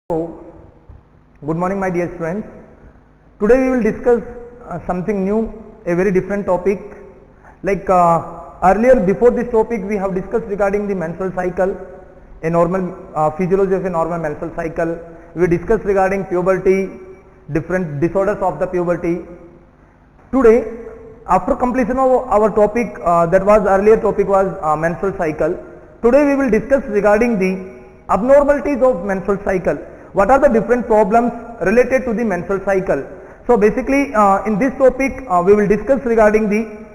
So, good morning my dear students. Today we will discuss something new, a very different topic. Like earlier before this topic we have discussed regarding the menstrual cycle, a normal physiology of a normal menstrual cycle. We discussed regarding puberty, different disorders of the puberty. Today, after completion of our topic, that was earlier topic was menstrual cycle. Today we will discuss regarding the abnormalities of menstrual cycle. What are the different problems related to the menstrual cycle? So basically in this topic we will discuss regarding the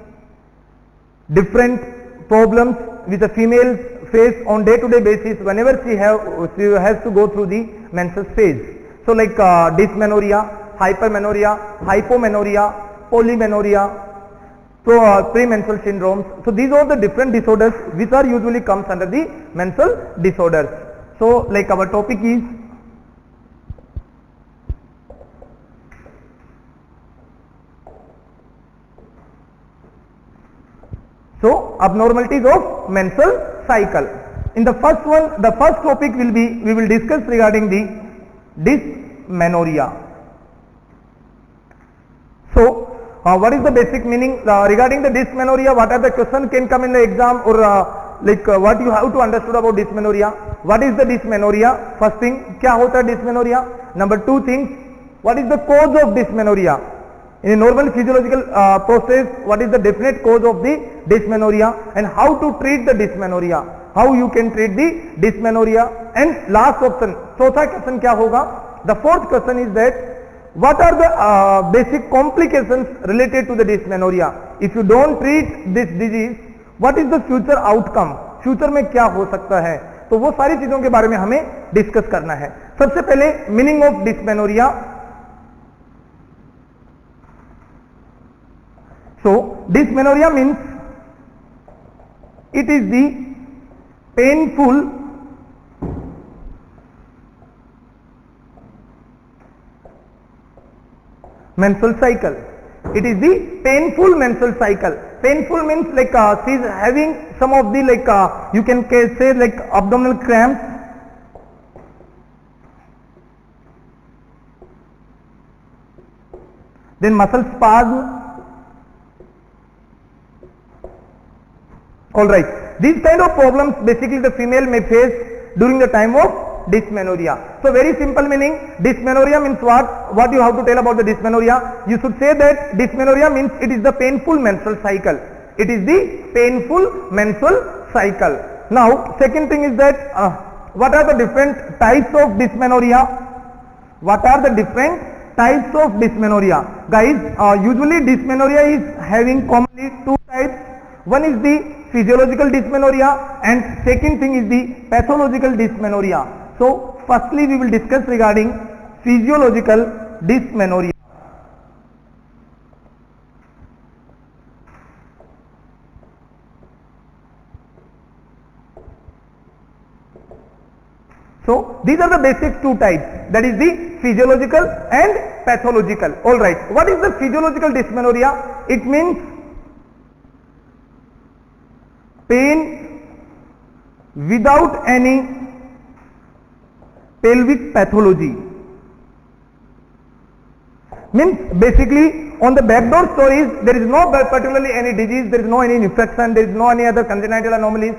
different problems which the females face on day-to-day basis whenever she has to go through the menstrual phase. So like dysmenorrhea, hypermenorrhea, hypomenorrhea, polymenorrhea, premenstrual syndromes. So these are the different disorders which are usually comes under the menstrual disorders. So like our topic is abnormalities of menstrual cycle. In the first one, the first topic will be, we will discuss regarding the dysmenorrhea. So what is the basic meaning regarding the dysmenorrhea? What are the questions can come in the exam, or what you have to understood about dysmenorrhea? What is the dysmenorrhea? First thing, क्या होता है dysmenorrhea? Number two things, what is the cause of dysmenorrhea? In a normal physiological process, what is the definite cause of the dysmenorrhea and how to treat the dysmenorrhea? How you can treat the dysmenorrhea? And last option, चौथा question क्या होगा? The fourth question is that what are the basic complications related to the dysmenorrhea? If you don't treat this disease, what is the future outcome? Future में क्या हो सकता है? तो वो सारी चीजों के बारे में हमें डिस्कस करना है. सबसे पहले meaning of dysmenorrhea. So dysmenorrhea means it is the painful menstrual cycle. It is the painful menstrual cycle. Painful means like she is having some of the you can say like abdominal cramps, then muscle spasm. Alright, these kind of problems basically the female may face during the time of dysmenorrhea. So very simple meaning, dysmenorrhea means what? What you have to tell about the dysmenorrhea? You should say that dysmenorrhea means it is the painful menstrual cycle. It is the painful menstrual cycle. Now second thing is that what are the different types of dysmenorrhea? What are the different types of dysmenorrhea? Guys, usually dysmenorrhea is having commonly two types. One is the physiological dysmenorrhea and second thing is the pathological dysmenorrhea. So firstly we will discuss regarding physiological dysmenorrhea. So these are the basic two types, that is the physiological and pathological. Alright, what is the physiological dysmenorrhea? It means pain without any pelvic pathology. Means basically on the backdoor stories there is no particularly any disease, there is no any infection, there is no any other congenital anomalies,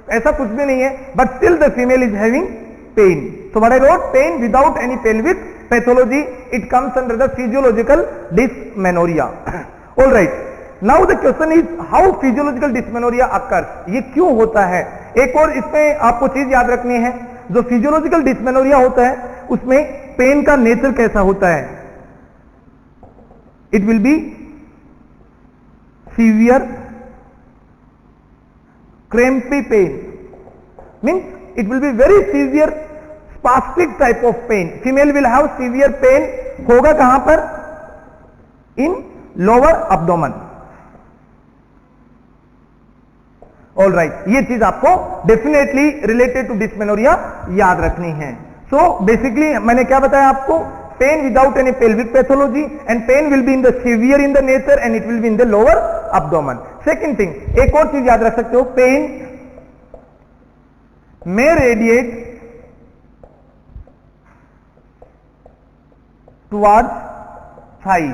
ऐसा कुछ भी नहीं है, but still the female is having pain. So what I wrote, pain without any pelvic pathology, it comes under the physiological dysmenorrhea. Alright. Now the question is how physiological dysmenorrhea occurs. ये क्यों होता है? एक और इसमें आपको चीज याद रखनी है, जो फिजियोलॉजिकल डिस्मेनोरिया होता है उसमें पेन का नेचर कैसा होता है? It will be severe crampy pain, means it will be very severe spastic type of pain. Female will have severe pain. होगा कहां पर? In lower abdomen. All right, ये चीज आपको डेफिनेटली रिलेटेड टू डिस्मेनोरिया याद रखनी है. सो बेसिकली मैंने क्या बताया आपको? Pain without any pelvic pathology and pain will be in the severe in the nature and it will be in the lower abdomen. Second thing, एक और चीज याद रख सकते हो, pain may radiate towards thighs.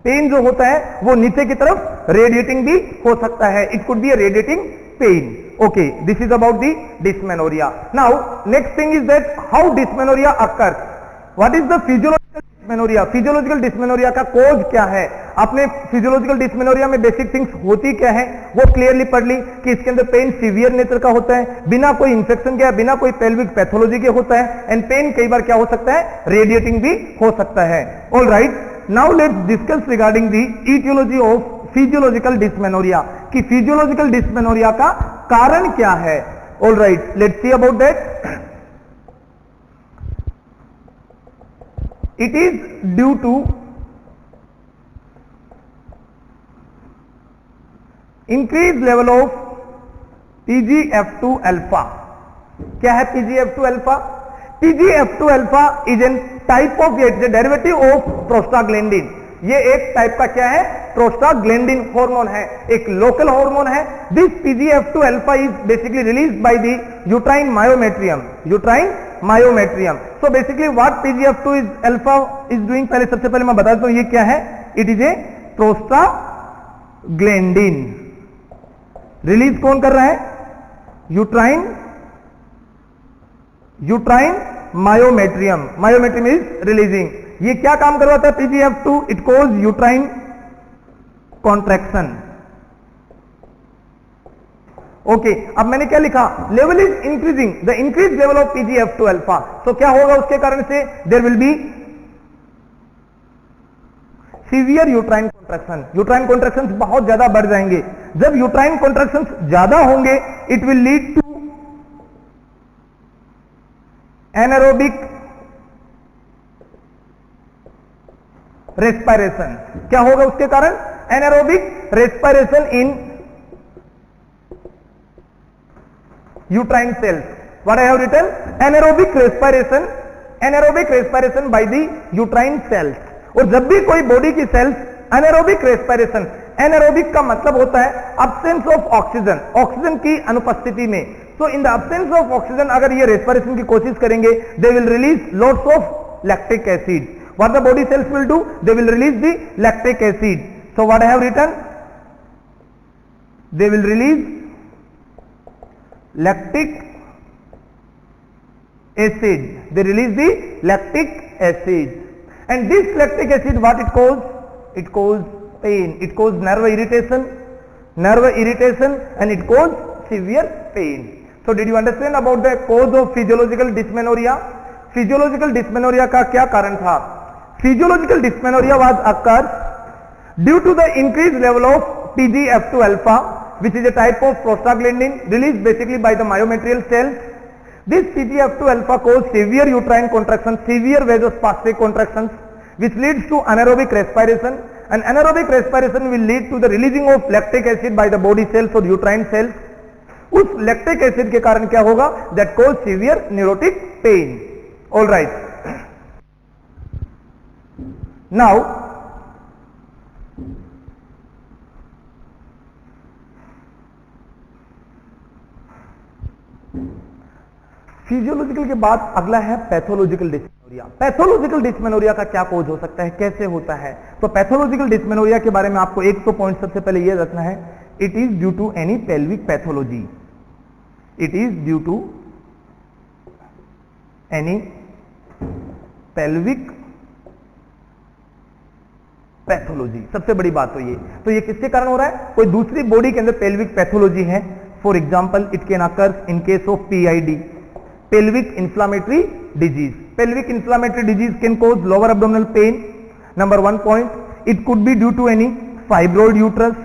Pain जो होता है वो नीचे की तरफ रेडिएटिंग भी हो सकता है, it could be a radiating pain. Okay, this is about the dysmenorrhea. Now next thing is that how dysmenorrhea occurs, what is the physiological dysmenorrhea. Physiological dysmenorrhea का कोज क्या है। आपने फिजियोलॉजिकल डिस्मेनोरिया में basic things होती क्या है वो clearly पढ़ ली कि इसके अंदर पेन सीवियर नेचर का होता है, बिना कोई इंफेक्शन के, बिना कोई पेल्विक पैथोलॉजी के होता है, एंड पेन कई बार क्या हो सकता है, रेडिएटिंग भी हो सकता है। All right, now let's discuss regarding the etiology of physiological dysmenorrhea कि फिजियोलॉजिकल डिस्मेनोरिया का कारण क्या है। All right, let's see about that. It is due to increase level of PGF2 alpha. क्या है PGF2 alpha? PGF2 alpha is an type of, derivative of prostaglandin. ये एक type का क्या है, प्रोस्टाग्लैंडिन हार्मोन है, एक लोकल हार्मोन है। This PGF2 alpha is basically released by the uterine myometrium, uterine myometrium. So basically what PGF2 is alpha is doing, पहले सबसे पहले मैं बता देता हूं ये क्या है। It is a prostaglandin. Release कौन कर रहा है, uterine myometrium. Myometrium is releasing. ये क्या काम करवाता है PGF2? It cause uterine contraction. Okay, अब मैंने क्या लिखा, level is increasing, the increase level of PGF2 alpha. So क्या होगा उसके कारण से, there will be severe uterine contraction. Uterine contractions बहुत ज्यादा बढ़ जाएंगे। जब यूट्राइन कॉन्ट्रैक्शंस ज्यादा होंगे, it will lead to anaerobic respiration. क्या होगा उसके कारण, anaerobic respiration in uterine cells. What I have written, anaerobic respiration by the uterine cells. और जब भी कोई बॉडी की सेल्स एनारोबिक रेस्पिरेशन, एनारोबिक का मतलब होता है अब्सेंस ऑफ ऑक्सीजन, ऑक्सीजन की अनुपस्थिति में। So in the absence of oxygen अगर ये रेस्पिरेशन की कोशिश करेंगे, they will release lots of lactic acid. What the body cells will do, they will release the lactic acid. So what I have written, they will release lactic acid, they release the lactic acid, and this lactic acid what it cause pain, it cause nerve irritation and it cause severe pain. So did you understand about the cause of physiological dysmenorrhea? Physiological dysmenorrhea का क्या कारण था? Physiological dysmenorrhea was occurs due to the increased level of PGF2 alpha, which is a type of prostaglandin released basically by the myometrial cells. This PGF2 alpha causes severe uterine contractions, severe vasospastic contractions, which leads to anaerobic respiration, and anaerobic respiration will lead to the releasing of lactic acid by the body cells or uterine cells. उस lactic acid के कारण क्या होगा, that cause severe neurotic pain. All right. Now physiological के बाद अगला है pathological dysmenorrhea. Pathological dysmenorrhea का क्या कोज हो सकता है, कैसे होता है? तो पैथोलॉजिकल डिस्मेनोरिया के बारे में आपको 100 पॉइंट सबसे पहले यह रखना है। It is due to any pelvic pathology, it is due to any pelvic pathology. सबसे बड़ी बात तो ये किसके कारण हो रहा है, कोई दूसरी बॉडी के अंदर पेल्विक पैथोलॉजी है। For example it can occurs in case of PID, pelvic inflammatory disease. Pelvic inflammatory disease can cause lower abdominal pain. Number 1 point, it could be due to any fibroid uterus.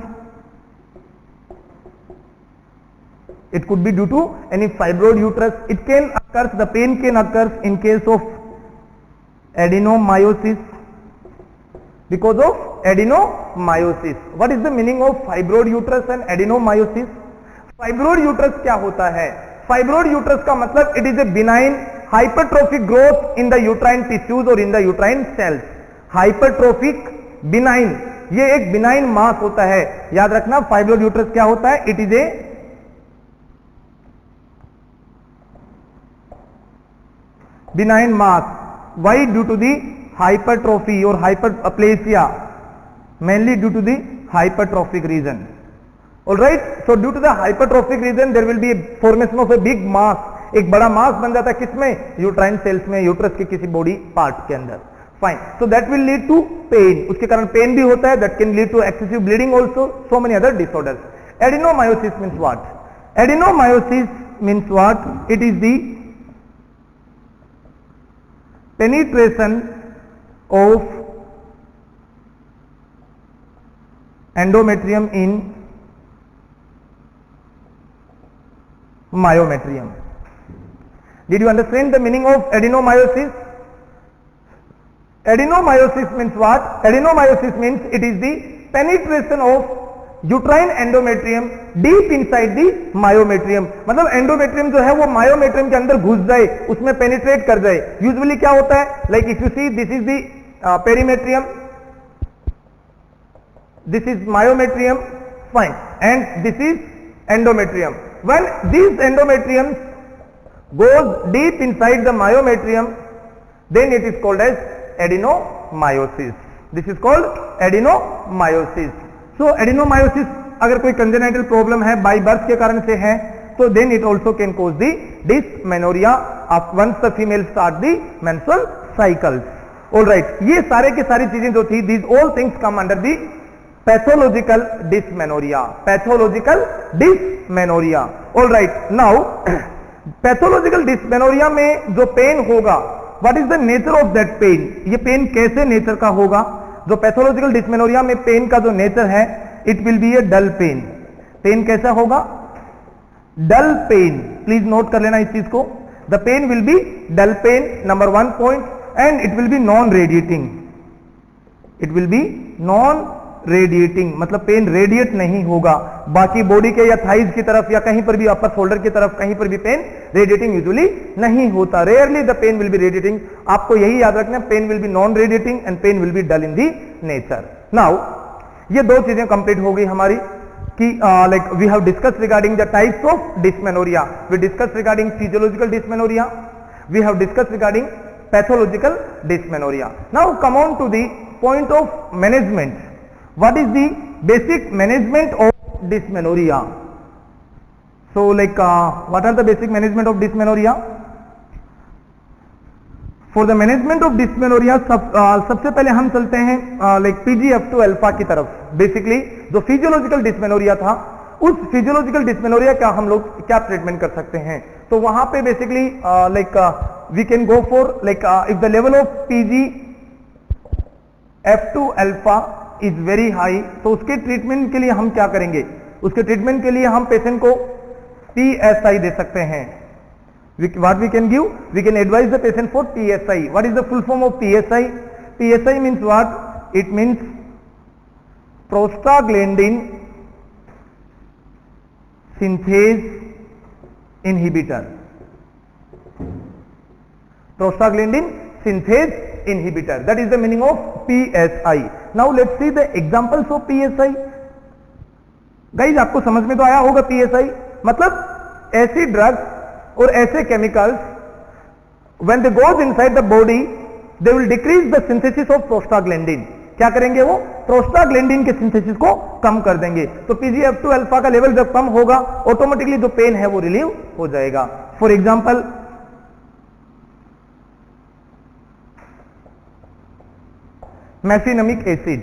It could be due to any fibroid uterus. It can occur, the pain can occur in case of adenomyosis, because of adenomyosis. What is the meaning of fibroid uterus and adenomyosis? Fibroid uterus क्या होता है? Fibroid uterus का मतलब it is a benign hypertrophic growth in the uterine tissues और in the uterine cells. Hypertrophic benign, ये एक benign मास होता है। याद रखना फाइब्रोइड यूट्रस क्या होता है, it is a benign mass. Why? Due to the hypertrophy or hyperplasia, mainly due to the hypertrophic region. All right, so due to the hypertrophic region there will be a formation of a big mass, एक बड़ा मास बन जाता है किसमें, uterine sales में, uterus के किसी body part के अंदर. Fine, so that will lead to pain, उसके कारण पेन भी होता है, that can lead to excessive bleeding also, so many other disorders. Adenomyosis means what? Adenomyosis means what? It is the penetration of endometrium in myometrium. Did you understand the meaning of adenomyosis? Adenomyosis means what? Adenomyosis means it is the penetration of uterine endometrium deep inside the myometrium. मतलब endometrium जो है वो myometrium के अंदर घुस जाए, उसमें penetrate कर जाए. यूजुअली क्या होता है, like if you see this is the perimetrium, this is myometrium, fine, and this is endometrium. When this endometrium goes deep inside the myometrium, then it is called as adenomyosis. This is called adenomyosis. So adenomyosis अगर कोई congenital problem है by birth के कारण से है, तो then it also can cause the dysmenorrhea of once the female start the menstrual cycles. All right, ये सारे की सारी चीजें जो थी, these all things come under the pathological dysmenorrhea. Pathological dysmenorrhea. All right, now pathological dysmenorrhea में जो pain होगा, what is the nature of that pain? ये पेन कैसे नेचर का होगा? जो पैथोलॉजिकल डिस्मेनोरिया में पेन का जो नेचर है, it will be a dull pain. Pain कैसा होगा? डल पेन. प्लीज नोट कर लेना इस चीज को. The pain will be dull pain, number 1 point, and it will be non radiating. It will be non radiating, मतलब पेन रेडिएट नहीं होगा. बाकी बॉडी के या थाइज की तरफ या कहीं पर भी अपर शोल्डर की तरफ कहीं पर भी पेन रेडिएटिंग यूजुअली नहीं होता. Rarely the pain will be radiating. आपको यही याद रखना, pain will be non radiating and pain will be dull in the nature. Now ये दो चीजें कंप्लीट हो गई हमारी कि like we have discuss regarding the types of dysmenorrhea. We discuss regarding physiological dysmenorrhea, we have discuss regarding pathological dysmenorrhea. Now come on to the point of management. What is the basic management of dysmenorrhea? So like what are the basic management of dysmenorrhea? For the management of dysmenorrhea सबसे पहले हम चलते हैं like PGF2 alpha की तरफ. Basically जो physiological dysmenorrhoea था, उस फिजियोलॉजिकल डिस्मेनोरिया का हम लोग क्या ट्रीटमेंट कर सकते हैं? तो वहां पे basically like we can go for like if the level of PGF2 alpha is very high, तो उसके ट्रीटमेंट के लिए हम क्या करेंगे? उसके ट्रीटमेंट के लिए हम पेशेंट को PSI दे सकते हैं. What we can give? We can advise the patient for PSI. What is the full form of PSI? PSI means what? It means prostaglandin synthase inhibitor. Prostaglandin synthase inhibitor. That is the meaning of PSI. Now let's see the examples of PSI. Guys, आपको समझ में तो आया होगा PSI मतलब ऐसी drugs और ऐसे chemicals when they goes inside the body they will decrease the synthesis of prostaglandin. क्या करेंगे वो? प्रोस्टाग्लैंडिन के सिंथेसिस को कम कर देंगे. तो PGF2 अल्फा का लेवल जब कम होगा, ऑटोमेटिकली जो पेन है वो रिलीव हो जाएगा. For example mefenamic acid.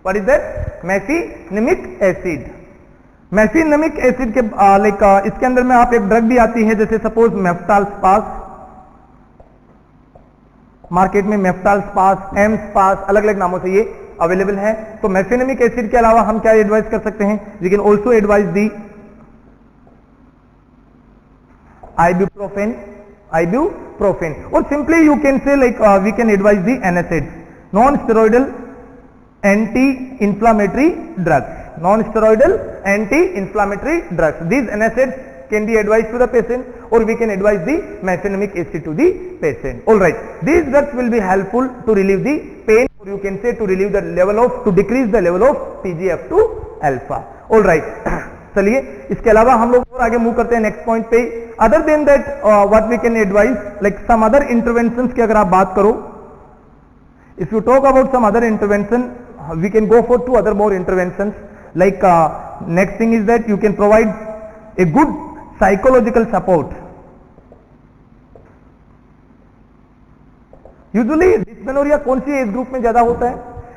What is that? Mefenamic acid. Mefenamic acid के लाइक इसके अंदर में आप एक ड्रग भी आती है, जैसे सपोज मेफ्टाल्सपास. मार्केट में मेफ्टाल्सपास, एम्सपास, अलग अलग नामों से ये अवेलेबल है. तो मैफिनमिक एसिड के अलावा हम क्या एडवाइस कर सकते हैं? We can also advice the ibuprofen, or simply you can say like we can advise the NSAIDs, non-steroidal anti-inflammatory drugs. Non-steroidal anti-inflammatory drugs. These NSAIDs can be advised to the patient, or we can advise the mefenamic acid to the patient. All right, these drugs will be helpful to relieve the pain, or you can say to relieve the level of, to decrease the level of PGF2 alpha. All right. चलिए इसके अलावा हम लोग और आगे move करते हैं next point पे. Other than that what we can advise, like some other interventions की अगर आप बात करो, If you talk about some other intervention, we can go for 2 other more interventions. Like next thing is that you can provide a good psychological support. Usually dysmenorrhea कौन सी age group में ज्यादा होता है?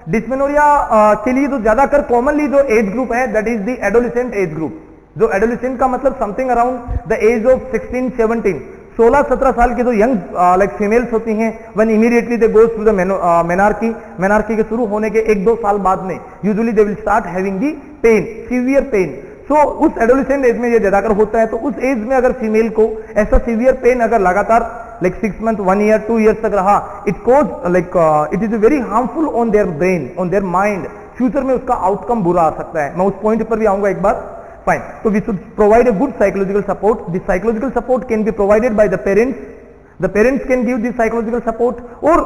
डिस्मेनोरिया के लिए जो ज्यादातर कॉमनली जो एज ग्रुप है that is the adolescent age group. जो एडोलेसेंट का मतलब something around the age of 16-17, 16-17 साल की जो यंग लाइक फीमेल्स होती हैं, when immediately they goes to the menarche के शुरू होने के 1-2 साल बाद में usually they will start having the pain, severe pain. So उस एडोलेसेंट एज में ये ज्यादातर होता है. तो उस एज में अगर फीमेल को ऐसा सीवियर पेन अगर लगातार लाइक 6 मंथ, 1 ईयर, 2 ईयर्स तक रहा, it cause like it is very harmful on their brain, on their mind. Future में उसका आउटकम बुरा आ सकता है. मैं उस पॉइंट पर भी आऊंगा एक बार. फाइन. तो we should provide a good psychological support. This psychological support can be provided by the parents. The parents can give this psychological support, और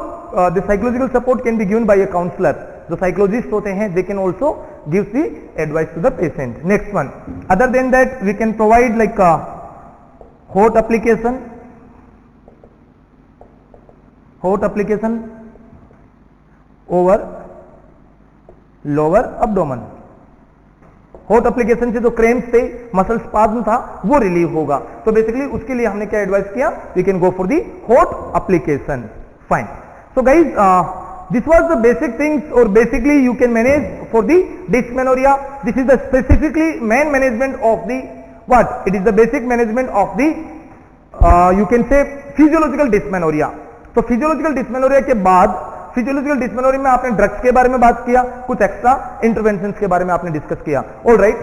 the psychological support can be given by a counselor. जो psychologist होते हैं they can also give the advice to the patient. Next one, other than that we can provide like hot application over lower abdomen. Hot application से जो cramps थे, muscle spasm था, वो relieve होगा. तो बेसिकली उसके लिए हमने क्या एडवाइस किया? We can go for the hot application. Fine. So guys, this was the basic things, or basically you can manage for the dysmenorrhea. This is the specifically main management of the what? It is the basic management of the you can say physiological dysmenorrhea. तो physiological dysmenorrhoea के बाद, physiological dysmenorrhea में आपने drugs के बारे में बात किया, कुछ एक्स्ट्रा इंटरवेंशंस के बारे में आपने डिस्कस किया. ऑलराइट.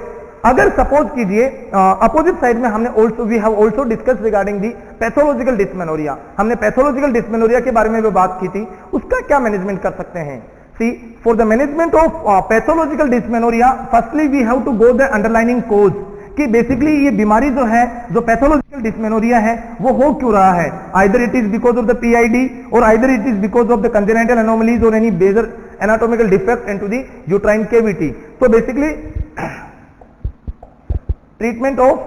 अगर सपोज कीजिए अपोजिट साइड में हमने we have also discuss regarding the pathological dysmenorrhea. हमने पैथोलॉजिकल डिस्मेनोरिया के बारे में भी बात की थी. उसका क्या मैनेजमेंट कर सकते हैं? See, for the management of pathological dysmenorrhea, firstly we have to go the underlining cause कि बेसिकली ये बीमारी जो है, जो पैथोलॉजिकल डिस्मेनोरिया है, वो हो क्यों रहा है. Either it is because of the PID, और either it is because of the congenital anomalies और any major anatomical defect into the uterine cavity. तो basically treatment of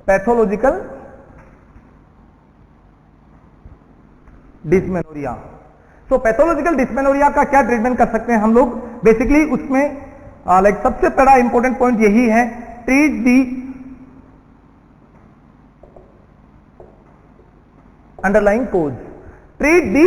pathological dysmenorrhea. So pathological dysmenorrhea का क्या treatment कर सकते हैं हम लोग? बेसिकली उसमें लाइक सबसे बड़ा इंपॉर्टेंट पॉइंट यही है, treat the underlying cause. Treat the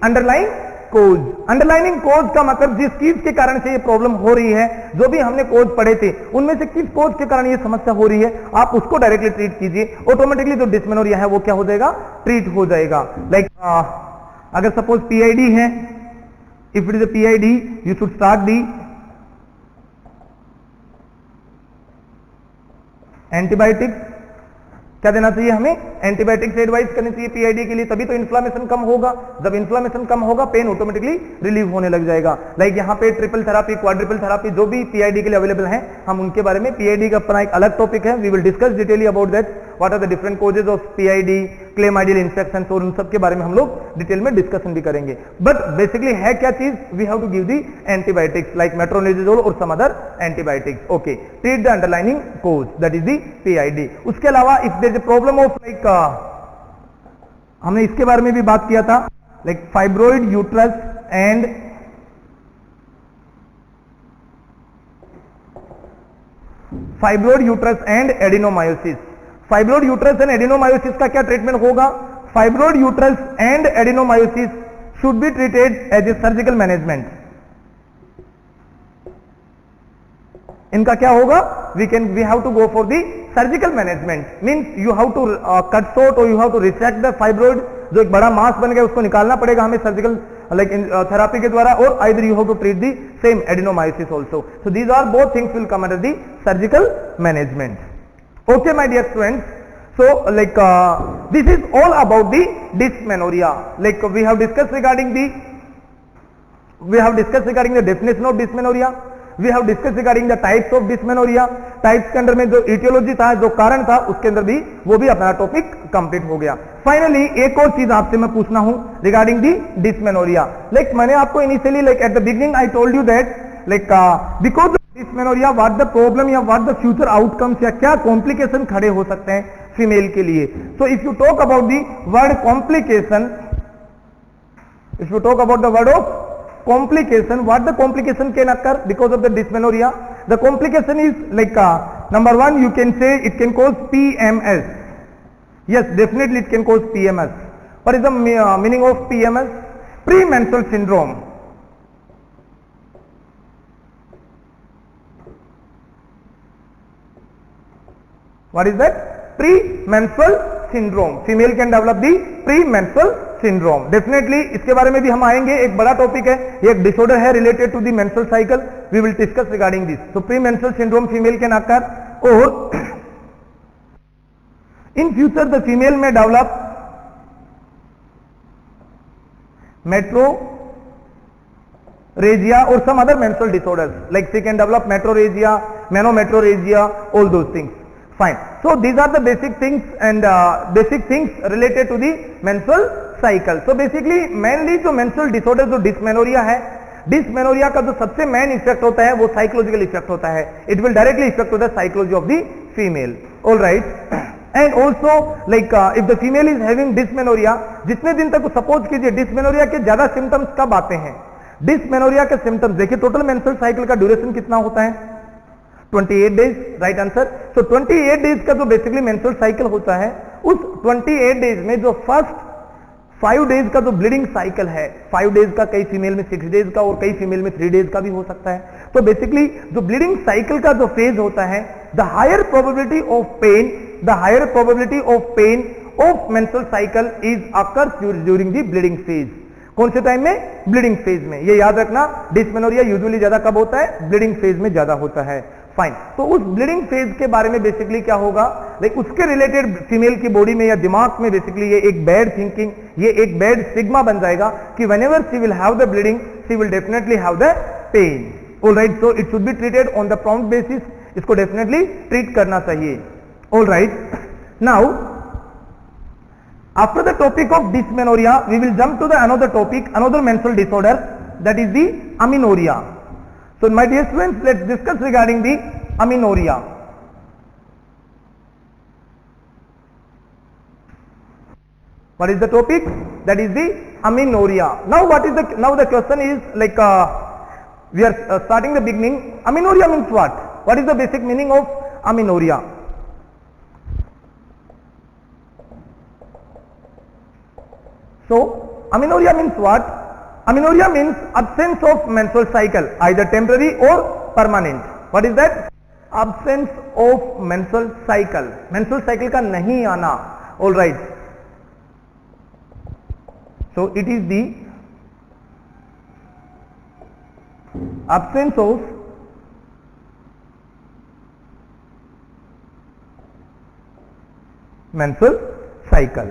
underlying cause. Underlining cause का मतलब जिस चीज के कारण से ये प्रॉब्लम हो रही है, जो भी हमने कोज पढ़े थे उनमें से किस कोज के कारण ये समस्या हो रही है, आप उसको डायरेक्टली ट्रीट कीजिए. ऑटोमेटिकली जो डिस्मेनोरिया है वो क्या हो जाएगा? ट्रीट हो जाएगा. लाइक अगर सपोज पीआईडी है, if it is a PID, you should start the antibiotics. क्या देना चाहिए हमें? एंटीबायोटिक्स एडवाइस करनी चाहिए पीआईडी के लिए. तभी तो इन्फ्लामेशन कम होगा. जब इन्फ्लामेशन कम होगा, पेन ऑटोमेटिकली रिलीव होने लग जाएगा. लाइक यहाँ पे ट्रिपल थेरापी, क्वाड्रिपल थेरापी जो भी पीआईडी के लिए अवेलेबल है, हम उनके बारे में, पीआईडी का अपना एक अलग टॉपिक है, we will discuss detaily about that, what are the different causes of PID, chlamydial infection, और उन सब के बारे में हम लोग डिटेल में डिस्कशन भी करेंगे. बट बेसिकली है क्या चीज? We have to give the antibiotics like metronidazole और some other antibiotics. Okay, treat the underlining cause, that is the PID. उसके अलावा if there is a problem of like, हमने इसके बारे में भी बात किया था, like fibroid uterus and adenomyosis. Fibroid uterus and adenomyosis का क्या ट्रीटमेंट होगा? Fibroid uterus and adenomyosis should be treated as a surgical management. इनका क्या होगा? We have to go for the surgical management. Means you have to cut short और you have to resect the fibroid. जो एक बड़ा मास बन गया उसको निकालना पड़ेगा हमें सर्जिकल लाइक थेरापी के द्वारा, और either you have to treat the same adenomyosis also. So these are both things will come under the surgical management. Okay, my dear students, so like this is all about the dysmenorrhea. Like we have discussed regarding the definition of dysmenorrhea. We have discussed regarding the types of dysmenorrhea. Types के अंदर में जो etiology था, जो कारण था, उसके अंदर भी वो भी अपना टॉपिक कंप्लीट हो गया. फाइनली एक और चीज आपसे मैं पूछना हूं रिगार्डिंग दी dysmenorrhea. लाइक मैंने आपको initially like at the beginning I told you that like because dysmenorrhea what the problem या व्हाट द फ्यूचर आउटकम्स, या क्या कॉम्प्लिकेशन खड़े हो सकते हैं फीमेल के लिए. So if you talk about the word complication, if you talk about the word of complication, what the complication can occur because of the dysmenorrhea? The complication is like number one, you can say it can cause PMS. Yes, definitely it can cause PMS. What is the meaning of PMS? Premenstrual syndrome. What is that? Premenstrual syndrome. Female can develop the premenstrual syndrome. Definitely इसके बारे में भी हम आएंगे. एक बड़ा topic है, ये एक डिसऑर्डर है related to the menstrual cycle. We will discuss regarding this. So premenstrual syndrome female can occur, or in future the female may develop metrorrhagia or some other menstrual disorders, like she can develop metrorrhagia, menometrorrhagia, all those things. Fine. So these are the basic things and basic things related to the menstrual cycle. So basically mainly जो menstrual disorder जो dysmenorrhea है, dysmenorrhea का जो सबसे main effect होता है वो psychological effect होता है. It will directly affect to the psychology of the female. All right. And also like if the female is having dysmenorrhea, जितने दिन तक सपोज कीजिए dysmenorrhea के ज्यादा symptoms कब आते हैं? Dysmenorrhea के symptoms देखिए, टोटल menstrual cycle का ड्यूरेशन कितना होता है? 28 डेज, राइट आंसर. सो 28 डेज का जो बेसिकली मेंस्ट्रुअल साइकिल होता है, उस 28 डेज में जो फर्स्ट 5 डेज का जो ब्लीडिंग साइकिल है, 5 डेज का, कई फीमेल में 6 डेज का और कई फीमेल में 3 डेज का भी हो सकता है. तो बेसिकली जो ब्लीडिंग साइकिल का जो फेज होता है, the higher probability of pain of menstrual cycle is occurs during the bleeding phase. कौन से टाइम में? ब्लीडिंग फेज में. ये याद रखना, डिस्मेनोरिया यूजुअली ज्यादा कब होता है? ब्लीडिंग फेज में ज्यादा होता है. फाइन. तो उस ब्लीडिंग फेज के बारे में बेसिकली क्या होगा, लाइक उसके रिलेटेड फीमेल की बॉडी में या दिमाग में बेसिकली ये एक बैड थिंकिंग, ये एक बैड स्टिग्मा बन जाएगा कि whenever she will have the bleeding she will definitely have the pain. Alright. So it should be treated on the prompt basis. इसको डेफिनेटली ट्रीट करना चाहिए. Alright. Now after the topic of dysmenorrhea we will jump to the another topic, another menstrual disorder, that is the amenorrhea. So my dear students, let's discuss regarding the amenorrhea. What is the topic? That is the amenorrhea. Now the question is like we are starting the beginning. Amenorrhea means what? What is the basic meaning of amenorrhea? So amenorrhea means what? Amenorrhea means absence of menstrual cycle, either temporary or permanent. What is that? Absence of menstrual cycle. Menstrual cycle का नहीं आना. All right. So it is the absence of menstrual cycle.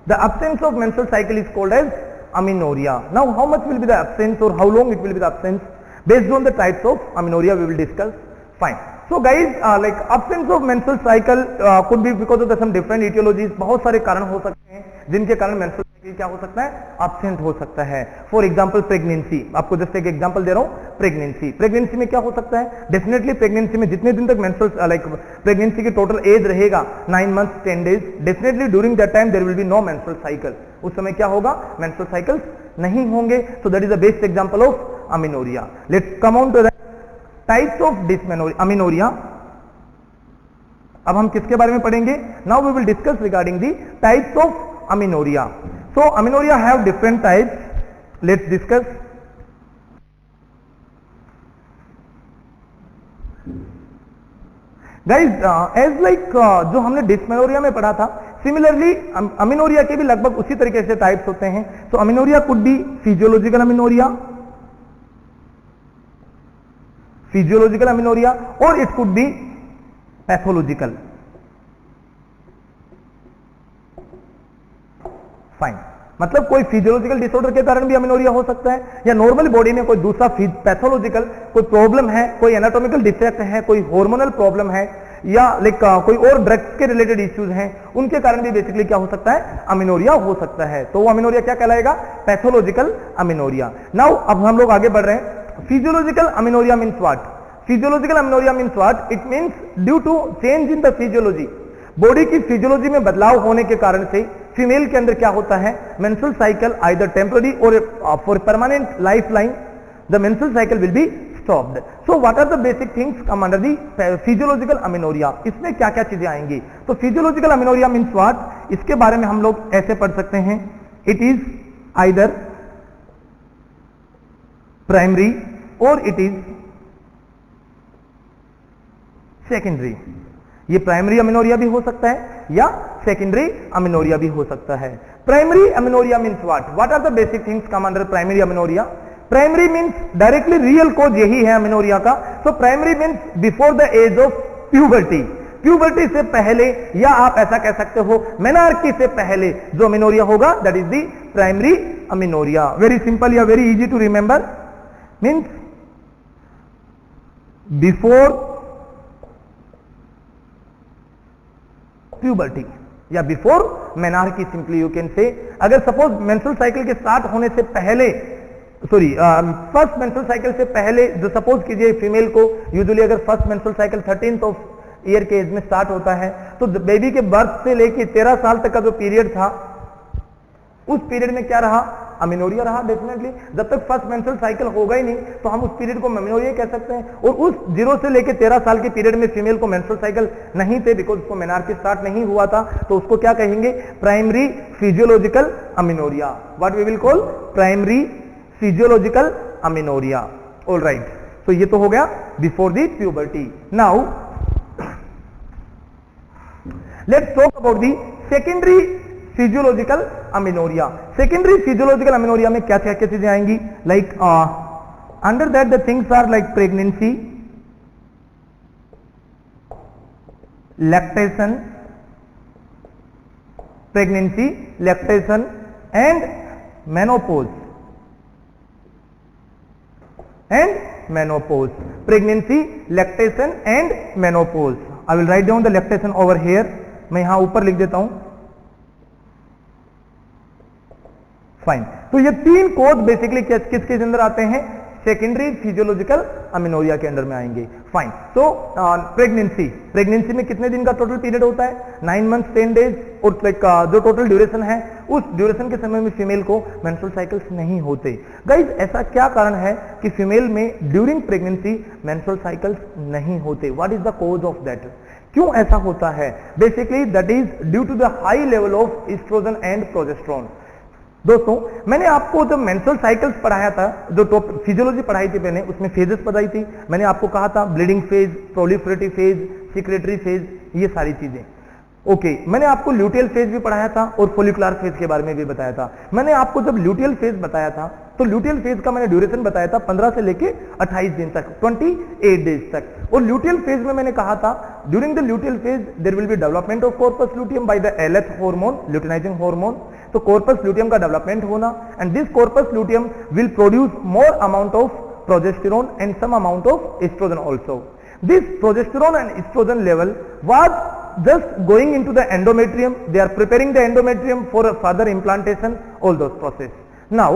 The absence of menstrual cycle is called as amenorrhea. Now how much will be the absence or how long it will be the absence? Based on the types of amenorrhea we will discuss. Fine. So guys, like absence of menstrual cycle could be because of some different etiologies. बहुत सारे कारण हो सकते हैं जिनके कारण menstrual cycle क्या हो सकता है? Absent हो सकता है. For example pregnancy. आपको जस्ट एक एग्जांपल दे रहा हूँ. प्रेगनेंसी में क्या हो सकता है? डेफिनेटली प्रेगनेंसी में जितने दिन तक मेंस्ट्रुअल लाइक प्रेगनेंसी की टोटल एज रहेगा 9 months 10 days, definitely during that time there will be no menstrual cycle. उस समय क्या होगा? मेंस्ट्रुअल साइकिल्स नहीं होंगे. So that is the best example of amenorrhea. Let's come on to the types of amenorrhea. अब हम किसके बारे में पढ़ेंगे? Now we will discuss regarding the types of amenorrhea. So amenorrhea have different types. Let's discuss. Guys, as like जो हमने dysmenorrhea में पढ़ा था, similarly amenorrhea के भी लगभग उसी तरीके से टाइप्स होते हैं. So amenorrhea could be physiological amenorrhea, or it could be pathological. Fine. मतलब कोई फिजियोलॉजिकल डिसऑर्डर के कारण भी अमेनोरिया हो सकता है, या नॉर्मल बॉडी में कोई दूसरा पैथोलॉजिकल कोई प्रॉब्लम है, कोई एनाटॉमिकल डिफेक्ट है, कोई हार्मोनल प्रॉब्लम है, या लाइक कोई और ड्रग्स के रिलेटेड इश्यूज हैं, उनके कारण भी बेसिकली क्या हो सकता है? अमेनोरिया हो सकता है. तो वो अमेनोरिया क्या कहलाएगा? Pathological amenorrhoea. नाउ अब हम लोग आगे बढ़ रहे हैं. Physiological amenorrhoea means what? Physiological amenorrhea means what? It means due to change in the physiology. Body की फिजियोलॉजी में बदलाव होने के कारण से फीमेल के अंदर क्या होता है, मेंस्ट्रुअल साइकिल आइदर टेम्पररी और for permanent life line the menstrual cycle will be stopped. So what are the basic things come under the physiological amenorrhea? इसमें क्या क्या चीजें आएंगी? तो physiological amenorrhea means what? इसके बारे में हम लोग ऐसे पढ़ सकते हैं, it is either primary or it is secondary. ये प्राइमरी अमेनोरिया भी हो सकता है या सेकेंडरी अमेनोरिया भी हो सकता है. Primary amenorrhea means what are the basic things come under primary amenorrhea? Primary means directly real cause यही है अमेनोरिया का. So primary means before the age of puberty, puberty से पहले, या आप ऐसा कह सकते हो मेनार्की से पहले जो अमेनोरिया होगा that is the primary amenorrhea. Very simple या very easy to remember, means before puberty या before menarche, simply you can say. अगर सपोज मेंस्ट्रुअल साइकिल के स्टार्ट होने से पहले, सॉरी फर्स्ट मेंस्ट्रुअल साइकिल से पहले, जो सपोज कीजिए फीमेल को यूजुअली अगर first menstrual cycle 13th of year के एज में स्टार्ट होता है, तो बेबी के बर्थ से लेके 13 साल तक का जो पीरियड था, उस पीरियड में क्या रहा, अमेनोरिया रहा डेफिनेटली. जब तक फर्स्ट मेंस्ट्रुअल साइकिल होगा ही नहीं तो हम उस पीरियड को अमेनोरिया कह सकते हैं. और उस 0 से लेके 13 साल के पीरियड में फीमेल को मेंस्ट्रुअल साइकिल नहीं थे, बिकॉज उसको मेनार्की स्टार्ट नहीं हुआ था, तो उसको क्या कहेंगे, primary physiological amenorrhea. What we will call primary physiological amenorrhea. All right, तो ये तो हो गया before the puberty. Now let's talk about the secondary physiological amenorrhea. Secondary physiological amenorrhea में क्या क्या चीजें आएंगी, like under that the things are like pregnancy, lactation, pregnancy, lactation and menopause. Pregnancy, lactation and menopause. I will write down the lactation over here. मैं यहां ऊपर लिख देता हूं. फाइन. तो ये 3 कोड बेसिकली किसके अंदर आते हैं, सेकेंडरी फिजियोलॉजिकल अमेनोरिया के अंदर में आएंगे. फाइन. तो प्रेगनेंसी में कितने दिन का टोटल पीरियड होता है, 9 मंथ्स 10 डेज. और लाइक जो टोटल ड्यूरेशन है, उस ड्यूरेशन के समय में फीमेल को मेंस्ट्रुअल साइकिल्स नहीं होते. गाइज ऐसा क्या कारण है कि फीमेल में ड्यूरिंग प्रेगनेंसी मेंस्ट्रुअल साइकिल्स नहीं होते? What is the cause of that? क्यों ऐसा होता है? Basically that is due to the high level of estrogen and progesterone. दोस्तों मैंने आपको जब मेंस्ट्रुअल साइकिल्स पढ़ाया था, जो फिजियोलॉजी पढ़ाई थी मैंने, उसमें फेजेस बताई थी. मैंने आपको कहा था bleeding phase, proliferative phase, secretary phase, ये सारी चीजें. ओके, मैंने आपको ल्यूटियल फेज भी पढ़ाया था और फोलिकुलर फेज के बारे में भी बताया था. मैंने आपको जब ल्यूटियल फेज बताया था तो ल्यूटियल फेज का मैंने ड्यूरेशन बताया था 15 से लेके 28 दिन तक, 28 डेज तक. और ल्यूटियल फेज में मैंने कहा था during the luteal phase there will be development of corpus luteum by the LH hormone, luteinizing hormone. तो कॉर्पस ल्यूटियम का डेवलपमेंट होना, and this corpus luteum will produce more amount of progesterone and some amount of estrogen also. This progesterone and estrogen level was just going into the endometrium. They are preparing the endometrium for a further implantation, all those process. Now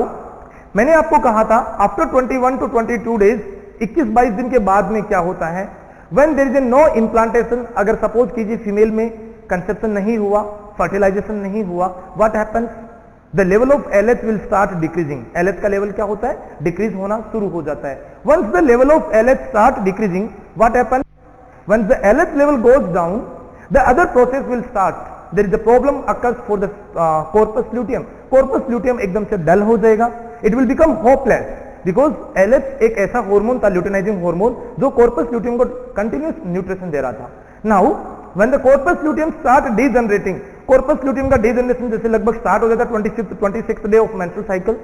मैंने आपको कहा था after 21 to 22 days, 21-22 दिन के बाद में क्या होता है, when there is a no implantation, अगर सपोज कीजिए फीमेल में कंसेप्शन नहीं हुआ, फर्टिलाइजेशन नहीं हुआ, what happens, the level of LH will start decreasing. LH का लेवल क्या होता है, डिक्रीज होना शुरू हो जाता है. once the level of LH start decreasing, what happens, once the LH level goes down, the other process will start. There is a problem occurs for the corpus luteum. corpus luteum एकदम से डल हो जाएगा. It will become hopeless because LH एक ऐसा hormone था, luteinizing hormone, जो corpus luteum को continuous nutrition दे रहा था. Now when the corpus luteum start degenerating, corpus luteum का degeneration जैसे लगभग स्टार्ट हो जाता है 26th day of menstrual cycle.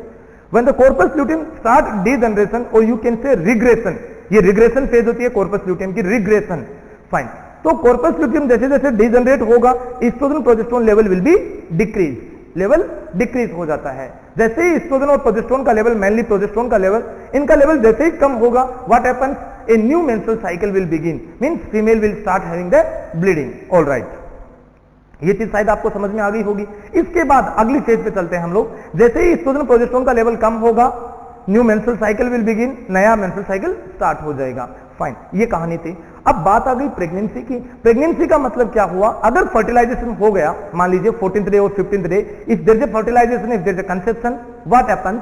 When the corpus luteum start degeneration, or you can say regression, ये regression phase होती है corpus luteum की, regression. Fine. तो कॉर्पस ल्यूटियम जैसे जैसे डिजनरेट होगा, estrogen progesterone level will be decrease, level decrease हो जाता है. जैसे ही एस्ट्रोजन और प्रोजेस्टेरोन का लेवल, मेनली प्रोजेस्टेरोन का लेवल, इनका लेवल जैसे ही कम होगा, what happens, a new menstrual cycle will begin, means female will start having the bleeding. All right, ये चीज शायद आपको समझ में आ गई होगी. इसके बाद अगली फेज पे चलते हैं हम लोग. जैसे ही एस्ट्रोजन प्रोजेस्टेरोन का लेवल कम होगा, new menstrual cycle will begin, नया मेंस्ट्रुअल साइकिल स्टार्ट हो जाएगा. फाइन, ये कहानी थी। अब बात आ गई प्रेगनेंसी की। प्रेगनेंसी का मतलब क्या हुआ, अगर फर्टिलाइजेशन हो गया, मान लीजिए 14th डे और 15th day, if there is a fertilization, if there is a conception, what happens,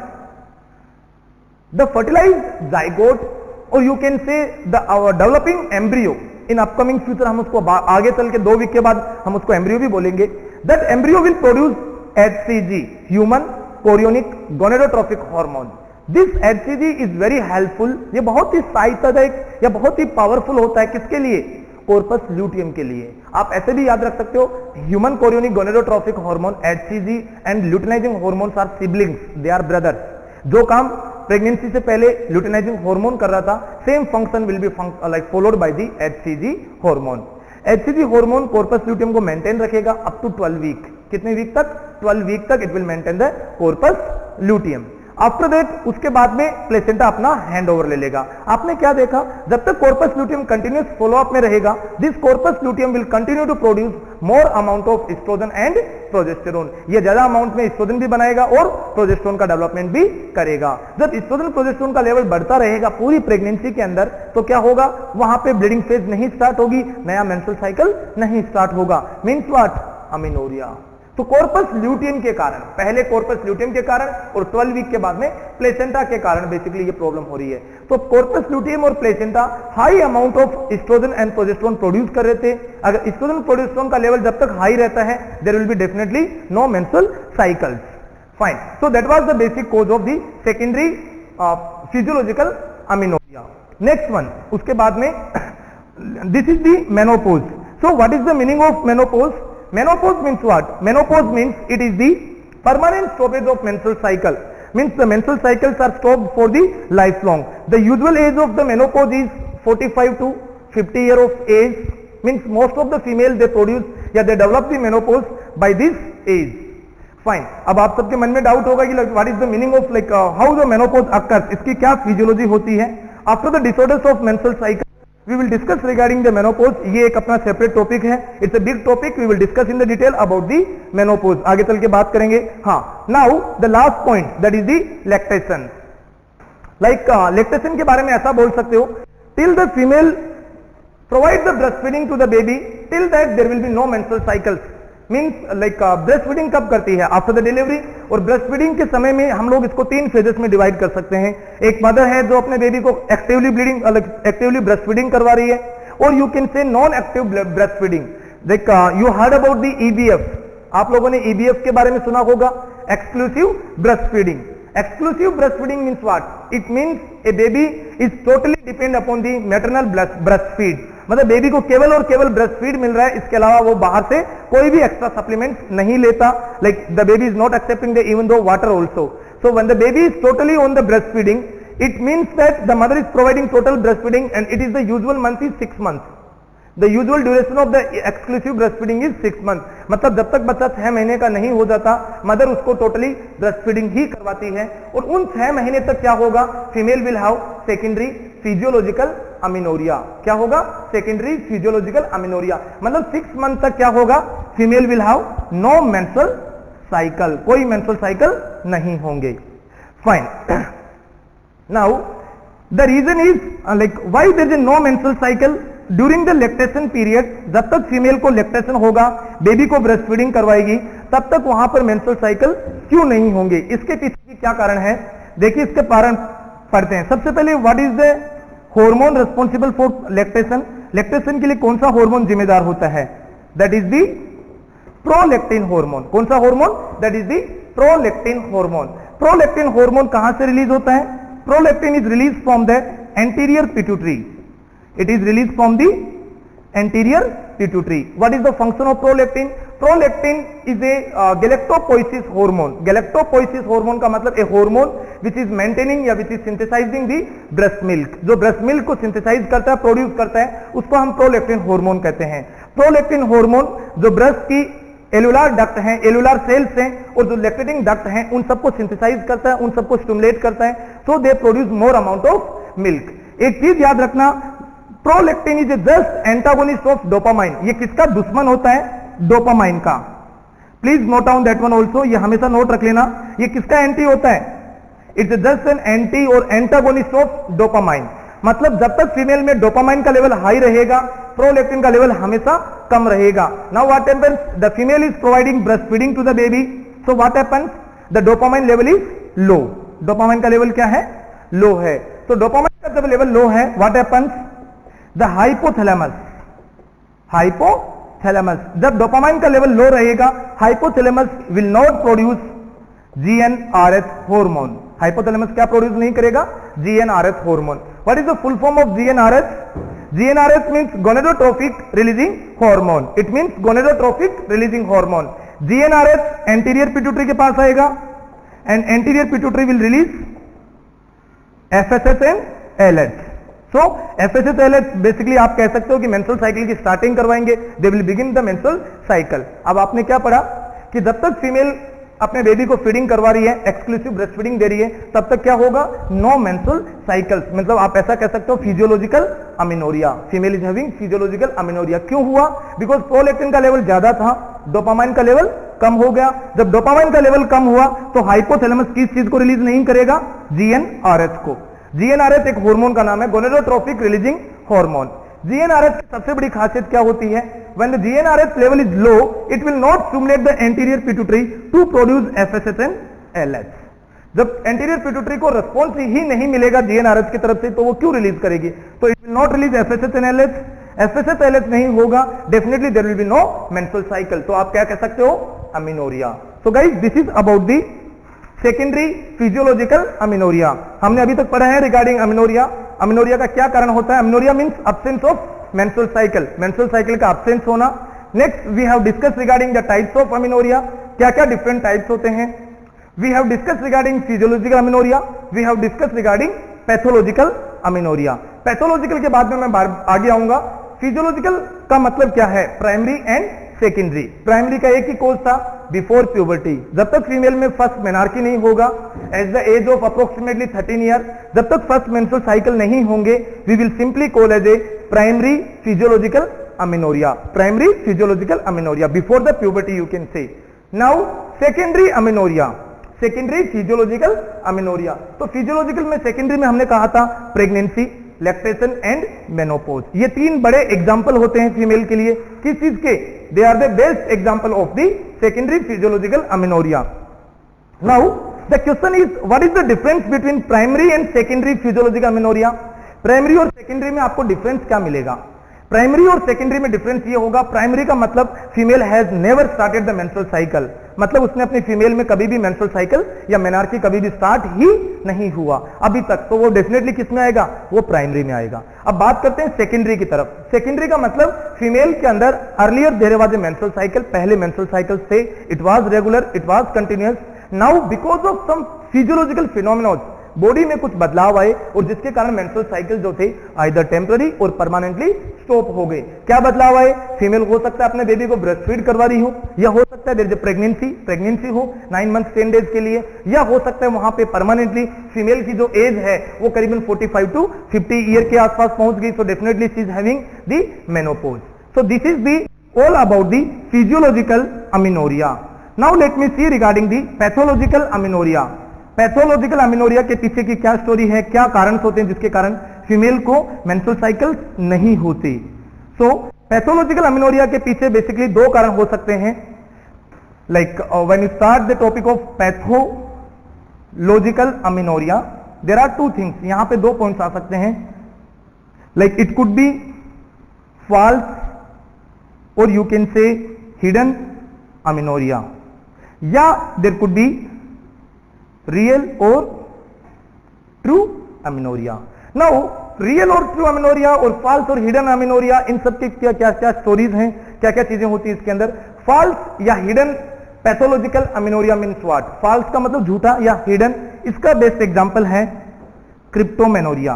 the fertilized zygote और you can say the developing embryo, in upcoming future हम उसको आगे चल के 2 वीक के बाद हम उसको एम्ब्रियो भी बोलेंगे, that embryo will produce HCG, human chorionic gonadotropic hormone. This HCG is very helpful, ये बहुत ही सहायतादायक या बहुत ही पावरफुल होता है, किसके लिए, कॉर्पस ल्यूटियम के लिए। आप ऐसे भी याद रख सकते हो, human chorionic gonadotropic hormone HCG and luteinizing hormones are siblings, they are brothers. जो काम प्रेगनेंसी से पहले ल्यूटिनाइजिंग हार्मोन कर रहा था, same function will be like followed by the HCG hormone. HCG hormone corpus luteum को मेंटेन रखेगा up to 12 week. कितने वीक तक, 12 वीक तक it will maintain the corpus luteum. After that, उसके बाद में प्लेसेंटा अपना हैंड ओवर ले लेगा। आपने क्या देखा, जब तक कॉर्पस ल्यूटियम कंटिन्यूस फॉलोअप में रहेगा, this corpus luteum will continue to produce more amount of estrogen and progesterone. ये ज्यादा अमाउंट में एस्ट्रोजन भी बनाएगा और प्रोजेस्टेरोन का डेवलपमेंट भी करेगा। जब एस्ट्रोजन प्रोजेस्टेरोन का लेवल बढ़ता रहेगा पूरी प्रेगनेंसी के अंदर, तो क्या होगा, वहां पे ब्लीडिंग फेज नहीं स्टार्ट होगी, नया मेंस्ट्रुअल साइकिल नहीं स्टार्ट होगा, मींस व्हाट, अमीनोरिया। तो कॉर्पस ल्यूटियम के कारण, पहले कॉर्पस ल्यूटियम के कारण और 12 वीक के बाद में प्लेसेंटा के कारण बेसिकली ये प्रॉब्लम हो रही है। तो कॉर्पस ल्यूटियम और placenta high amount of estrogen and progesterone produce कर रहे थे। अगर एस्ट्रोजन प्रोजेस्टेरोन का लेवल जब तक हाई रहता है, there will be definitely no menstrual cycles. Fine, so that was the basic cause of the secondary physiological amenorrhea. Next one, उसके बाद में this is the menopause. So what is the meaning of menopause? Menopause means what? Menopause means it is the permanent stoppage of menstrual cycle. Means the menstrual cycles are stopped for the lifelong. The usual age of the menopause is 45 to 50 year of age. Means most of the female they produce या they develop the menopause by this age. Fine. अब आप सबके मन में doubt होगा कि what is the meaning of like how the menopause occurs? इसकी क्या फिजियोलॉजी होती है? After the disorders of menstrual cycle, we will discuss regarding the menopause. ये एक अपना सेपरेट टॉपिक है, it's a big topic, we will discuss in the detail about the menopause, आगे चल के बात करेंगे। हाँ, now the last point, that is the lactation. Like lactation के बारे में ऐसा बोल सकते हो, till the female provide the breast feeding to the baby, till that there will be no menstrual cycles. Means like breast feeding कब करती है, आफ्टर द डिलीवरी। और ब्रेस्ट फीडिंग के समय में हम लोग इसको 3 फेजेस में डिवाइड कर सकते हैं। एक मदर है जो अपने बेबी को actively bleeding actively breast feeding करवा रही है, और यू कैन से non active breast feeding. Like you heard about the EBF, आप लोगों ने EBF के बारे में सुना होगा, exclusive breast feeding. Exclusive breast feeding means what, it means A baby is totally depend upon the maternal breast feed. मतलब baby को केवल और केवल ब्रेस्ट फीड मिल रहा है, इसके अलावा वो बाहर से कोई भी एक्स्ट्रा सप्लीमेंट नहीं लेता। Like the baby is not accepting the even though water also. So when the baby is totally on the breast feeding, it means that the mother is providing total breast feeding and it is the usual month is 6 months। The usual duration of the exclusive breastfeeding is 6 months। मतलब जब तक बच्चा 6 महीने का नहीं हो जाता, mother उसको टोटली ब्रेस्टफीडिंग ही करवाती है। और उन 6 महीने तक क्या होगा, female will have secondary physiological amenorrhea. क्या होगा, सेकेंडरी फिजियोलॉजिकल अमीनोरिया। मतलब 6 मंथ तक क्या होगा, female will have no menstrual cycle, कोई मेंस्ट्रुअल साइकिल नहीं होंगे। Fine, now the reason is like why there is no menstrual cycle during the lactation period. जब तक फीमेल को लैक्टेशन होगा, बेबी को ब्रेस्ट फीडिंग करवाएगी, तब तक वहां पर मेंस्ट्रुअल साइकिल क्यों नहीं होंगे, इसके पीछे क्या कारण है? देखिए, इसके कारण पढ़ते हैं। सबसे पहले what is the hormone responsible for lactation. Lactation के लिए कौन सा हार्मोन जिम्मेदार होता है? That is the prolactin hormone. कौन सा hormone? That is the prolactin hormone. Prolactin hormone कहां से रिलीज होता है? Prolactin is release from the anterior pituitary. It is released from the anterior pituitary. What is the function of prolactin? Prolactin is a galactopoiesis hormone. Galactopoiesis hormone का मतलब a hormone which is maintaining या which is synthesizing the breast milk. जो breast milk को synthesize करता है, produce करता है, उसको हम prolactin hormone कहते हैं। Prolactin hormone जो breast की एलुलर डक्ट हैं, एलुलर सेल्स हैं, और जो लैक्टेटिंग डक्ट हैं, उन सबको सिंथेसाइज करता है, उन सबको स्टिमुलेट करता है, so they produce more amount of milk. एक चीज याद रखना, prolactin is a just antagonist of dopamine. ये किसका दुश्मन होता है? डोपामाइन का। Please note down that one also, ये हमेशा नोट रख लेना। ये किसका एंटी होता है? इट्स जस्ट एन एंटी और एंटागोनिस्ट ऑफ डोपामाइन। मतलब जब तक फीमेल में डोपामाइन का लेवल हाई रहेगा, प्रोलैक्टिन का लेवल हमेशा कम रहेगा. Now what happens, the female is providing breast feeding to the baby, so what happens, the dopamine level is low. Dopamine का लेवल क्या है? लो है. तो डोपामाइन का जब लेवल लो है, what happens, the hypothalamus, hypothalamus, जब डोपामाइन का लेवल लो रहेगा, hypothalamus will not produce GnRH hormone. Hypothalamus क्या प्रोड्यूस नहीं करेगा? GnRH hormone. What is the full form of GnRH? GnRH means gonadotropic releasing hormone. It means gonadotropic releasing hormone. GnRH anterior pituitary के पास आएगा and anterior pituitary will release FSH and LH. So FSH LH basically आप कह सकते हो कि menstrual cycle की starting करवाएंगे. They will begin the menstrual cycle. अब आपने क्या पढ़ा कि जब तक फीमेल अपने बेबी को फीडिंग करवा रही है, एक्सक्लूसिव ब्रेस्ट फीडिंग दे रही है, तब तक क्या होगा? No menstrual cycles. मतलब आप ऐसा कह सकते हो physiological amenorrhea. Female is having physiological amenorrhea. क्यों हुआ? बिकॉज प्रोलैक्टिन का लेवल ज्यादा था, डोपामाइन का लेवल कम हो गया. जब डोपामाइन का लेवल कम हुआ तो हाइपोथैलेमस किस चीज को रिलीज नहीं करेगा? GnRH को. GnRH एक हार्मोन का नाम है, गोनेडोट्रोपिक रिलीजिंग हार्मोन. GnRH की सबसे बड़ी खासियत क्या होती है? When the GnRH level is low, it will not stimulate the anterior pituitary to produce FSH and LH. जब एंटीरियर पिट्यूटरी को रिस्पॉन्स ही नहीं मिलेगा GnRH की तरफ से, तो वो क्यों रिलीज करेगी? तो it will not release FSH and LH. FSH LH नहीं होगा, definitely there will be no menstrual cycle. तो आप क्या कह सकते हो? Amenorrhea. So guys, this is about the secondary physiological amenorrhea. हमने अभी तक पढ़ा है रिगार्डिंग अमीनोरिया. अमीनोरिया का क्या कारण होता है? Amenorrhea means absence of menstrual cycle, menstrual cycle का अब्सेंस होना. Next we have discuss regarding the types of amenorrhea. क्या क्या डिफरेंट टाइप्स होते हैं? We have discuss regarding physiological amenorrhea. We have discuss regarding pathological amenorrhea. Pathological के बाद में मैं आगे आऊंगा. फिजियोलॉजिकल का मतलब क्या है? Primary and secondary. प्राइमरी का एक ही कोर्स था, बिफोर प्यूबर्टी. जब तक फीमेल में फर्स्ट मेनार्की नहीं होगा, at the age of approximately 13 year, जब तक फर्स्ट मेंस्ट्रुअल साइकिल नहीं होंगे, we will simply call as a primary physiological amenorrhea. Primary physiological amenorrhea before the puberty, you can say. Now secondary amenorrhea, secondary physiological amenorrhea. तो physiological में secondary में हमने कहा था प्रेगनेंसी, लैक्टेशन एंड मेनोपॉज. ये तीन बड़े एग्जाम्पल होते हैं फीमेल के लिए. किस चीज के? They are the best example of the secondary physiological amenorrhea. Now the question is, what is the difference between primary and secondary physiological amenorrhea? Primary और सेकेंडरी में आपको डिफरेंस क्या मिलेगा? प्राइमरी और सेकेंडरी में डिफरेंस ये होगा, प्राइमरी का मतलब female has never started the menstrual cycle. मतलब उसने अपनी फीमेल में कभी भी मेंस्ट्रुअल साइकिल या मेनार्की कभी भी स्टार्ट ही नहीं हुआ अभी तक, तो वो डेफिनेटली किस में आएगा? वो प्राइमरी में आएगा. अब बात करते हैं सेकेंडरी की तरफ. सेकेंडरी का मतलब फीमेल के अंदर earlier there was a menstrual cycle. पहले मेंस्ट्रुअल साइकिल थे, it was regular, it was continuous. Now because of some physiological phenomena, body में कुछ बदलाव आए और जिसके कारण मेंस्ट्रुअल साइकिल जो थे आइदर टेम्पररी और परमानेंटली स्टॉप हो गए. क्या बदलाव आए? फीमेल हो सकता है अपने बेबी को ब्रेस्ट फीड करवा रही हो, या हो सकता है देयर इज प्रेगनेंसी हो 9 मंथ 10 डेज के लिए, या हो सकता है वहां पे परमानेंटली फीमेल की जो एज है वो करीबन 45 to 50 ईयर के आसपास पहुंच गई. So definitely she is having the menopause. So this is the all about the physiological amenorrhea. Now let me see regarding the pathological amenorrhea. Pathological amenorrhea के पीछे की क्या स्टोरी है, क्या कारण होते हैं जिसके कारण फीमेल को मेंस्ट्रुअल साइकिल नहीं होती? सो पैथोलॉजिकल अमीनोरिया के पीछे बेसिकली दो कारण हो सकते हैं. Like when you start the topic of pathological amenorrhea, there are two things. यहां पे दो पॉइंट्स आ सकते हैं. Like it could be false और you can say hidden amenorrhea, या देयर कुड बी रियल और ट्रू अमीनोरिया. नाउ रियल और ट्रू अमीनोरिया और फॉल्स और हिडन अमीनोरिया, इन सब की क्या क्या क्या स्टोरीज हैं, क्या क्या चीजें होती है इसके अंदर? फॉल्स या hidden pathological amenorrhea means what? False का मतलब झूठा या हिडन. इसका बेस्ट एग्जांपल है cryptomenorrhea.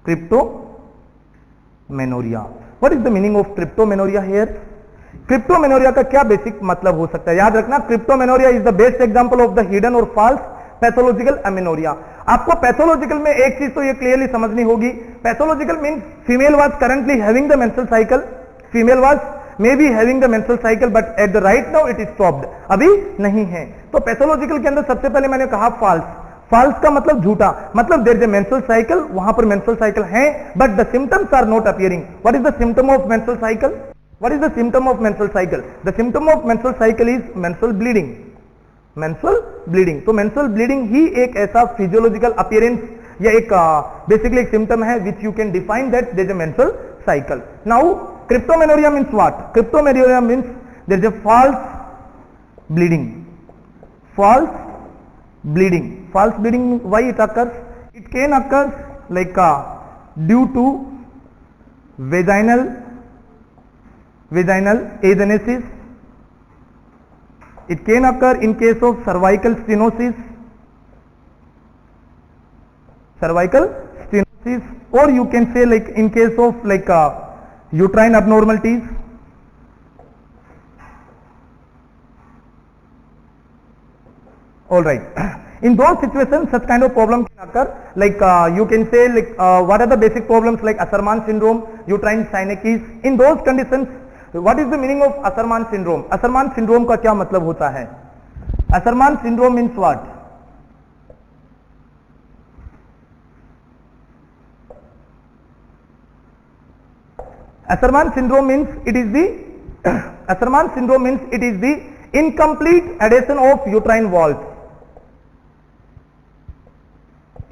Cryptomenorrhea. What is the meaning of cryptomenorrhea here? Cryptomenorrhea का क्या बेसिक मतलब हो सकता है? याद रखना, cryptomenorrhea is the best example of the hidden और फॉल्स पैथोलॉजिकल अमीनोरिया. आपको पैथोलॉजिकल में एक चीज तो ये क्लियरली समझनी होगी. Pathological means female was currently having the menstrual cycle, female was may be having the menstrual cycle but at the right now it is stopped, अभी नहीं है. तो पैथोलॉजिकल के अंदर सबसे पहले मैंने कहा फॉल्स. फॉल्स का मतलब झूठा, मतलब there is a menstrual cycle, वहां पर मेंस्ट्रुअल साइकिल है but the symptoms are not appearing. What is the symptom of menstrual cycle? What is the symptom of menstrual cycle? The symptom of menstrual cycle is menstrual bleeding. Menstrual bleeding. तो menstrual bleeding ही एक ऐसा physiological appearance या एक basically एक symptom है which you can define that there is a menstrual cycle. Now cryptomenorrhea means what? Cryptomenorrhea means there is a false bleeding. False bleeding. False bleeding, why it occurs? It can occur like due to vaginal agenesis. It can occur in case of cervical stenosis. Or you can say like in case of like uterine abnormalities. All right. In those situations, such kind of problem can occur. Like you can say like what are the basic problems like Asherman syndrome, uterine synechitis. In those conditions, what is the meaning of Asherman syndrome? Asherman syndrome का क्या मतलब होता है? Asherman syndrome means what? Asherman syndrome means it is the Asherman syndrome means it is the incomplete adhesion of uterine walls.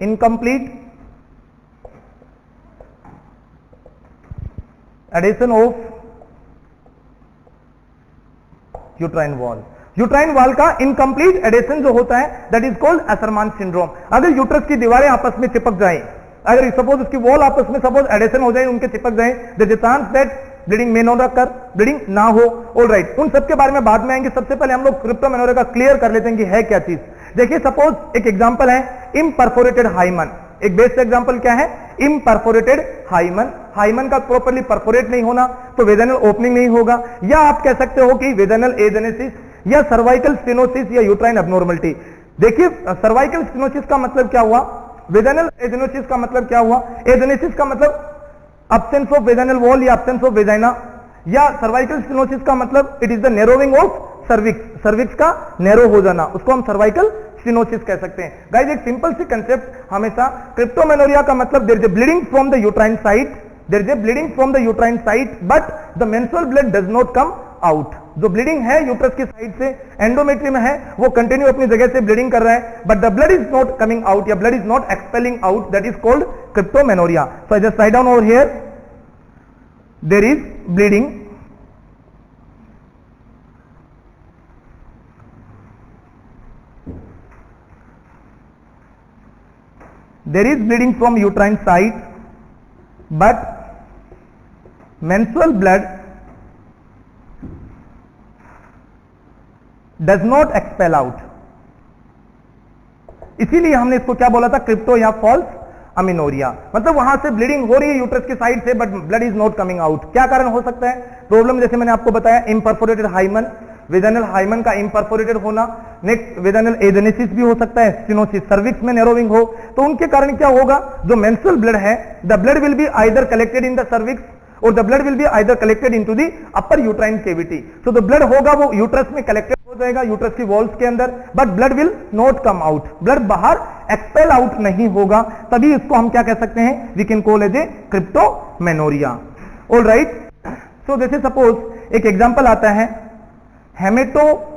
Incomplete adhesion of uterine wall. Uterine wall का incomplete adhesion जो होता है that is called एशरमान syndrome. अगर uterus की दीवारें आपस में चिपक जाएं, अगर सपोज उसकी वॉल आपस में सपोज एडेशन हो जाए, उनके चिपक जाए, there is a chance that bleeding में नॉट अकर, ब्लीडिंग ना हो. ऑल राइट, उन सब के बारे में बाद में आएंगे. सबसे पहले हम लोग क्रिप्टोमेनोरिया का क्लियर कर लेते हैं कि है क्या चीज. देखिए सपोज एक एग्जांपल है इम्परफोरेटेड हाइमन. एक बेस्ट एग्जांपल क्या है? Imperforated hymen. हाइमन का प्रॉपर्ली परफोरेट नहीं होना तो वेजाइनल ओपनिंग नहीं होगा, या आप कह सकते हो कि वेजाइनल एजेनेसिस या सर्वाइकल स्टेनोसिस या यूट्राइन एब्नॉर्मलिटी. देखिए सर्वाइकल स्टेनोसिस का मतलब क्या हुआ, वेजाइनल एजेनेसिस का मतलब क्या हुआ. एजेनेसिस का मतलब absence of vaginal wall या absence of vagina, या सर्वाइकल स्टेनोसिस का मतलब it is the narrowing of cervix. Cervix का नैरो हो जाना, उसको हम सर्वाइकल स्टेनोसिस कह सकते हैं. गाइस एक सिंपल सी कंसेप्ट हमेशा, क्रिप्टोमेनोरिया का मतलब there is a bleeding from the uterine site, there is a bleeding from the uterine site but the menstrual blood does not come out. जो ब्लीडिंग है uterus की साइड से एंडोमेट्री में है, वो कंटिन्यू अपनी जगह से ब्लीडिंग कर रहा है but the blood is not coming out या blood is not expelling out, that is called cryptomenorrhea. So I just write down over here, there is bleeding, there is bleeding from uterine site but menstrual blood does not expel out. इसीलिए हमने इसको क्या बोला था, crypto या false अमीनोरिया. मतलब वहां से ब्लीडिंग हो रही है यूट्रस की साइड से but blood is not coming out. क्या कारण हो सकता है? प्रॉब्लम जैसे मैंने आपको बताया, इम्परफोरेटेड हाइमन, वेजाइनल हाइमन का इम्परफोरेटेड होना. नेक्स्ट वेजाइनल एजेनेसिस भी हो सकता है, स्टेनोसिस, सर्विक्स में नैरोइंग हो. तो उनके कारण क्या होगा, जो मेंस्ट्रुअल ब्लड है, the blood will be either collected in the cervix और the blood will be either collected into the upper uterine cavity. So the blood होगा वो यूट्रस में कलेक्टेड हो जाएगा, यूट्रस की वॉल्स के अंदर, but blood will not come out. Blood बाहर एक्सपेल आउट नहीं होगा. तभी इसको हम क्या कह सकते हैं, we can call as a cryptomenorrhea. All right. So जैसे सपोज एक एग्जांपल आता है हेमेटोकोल्पस,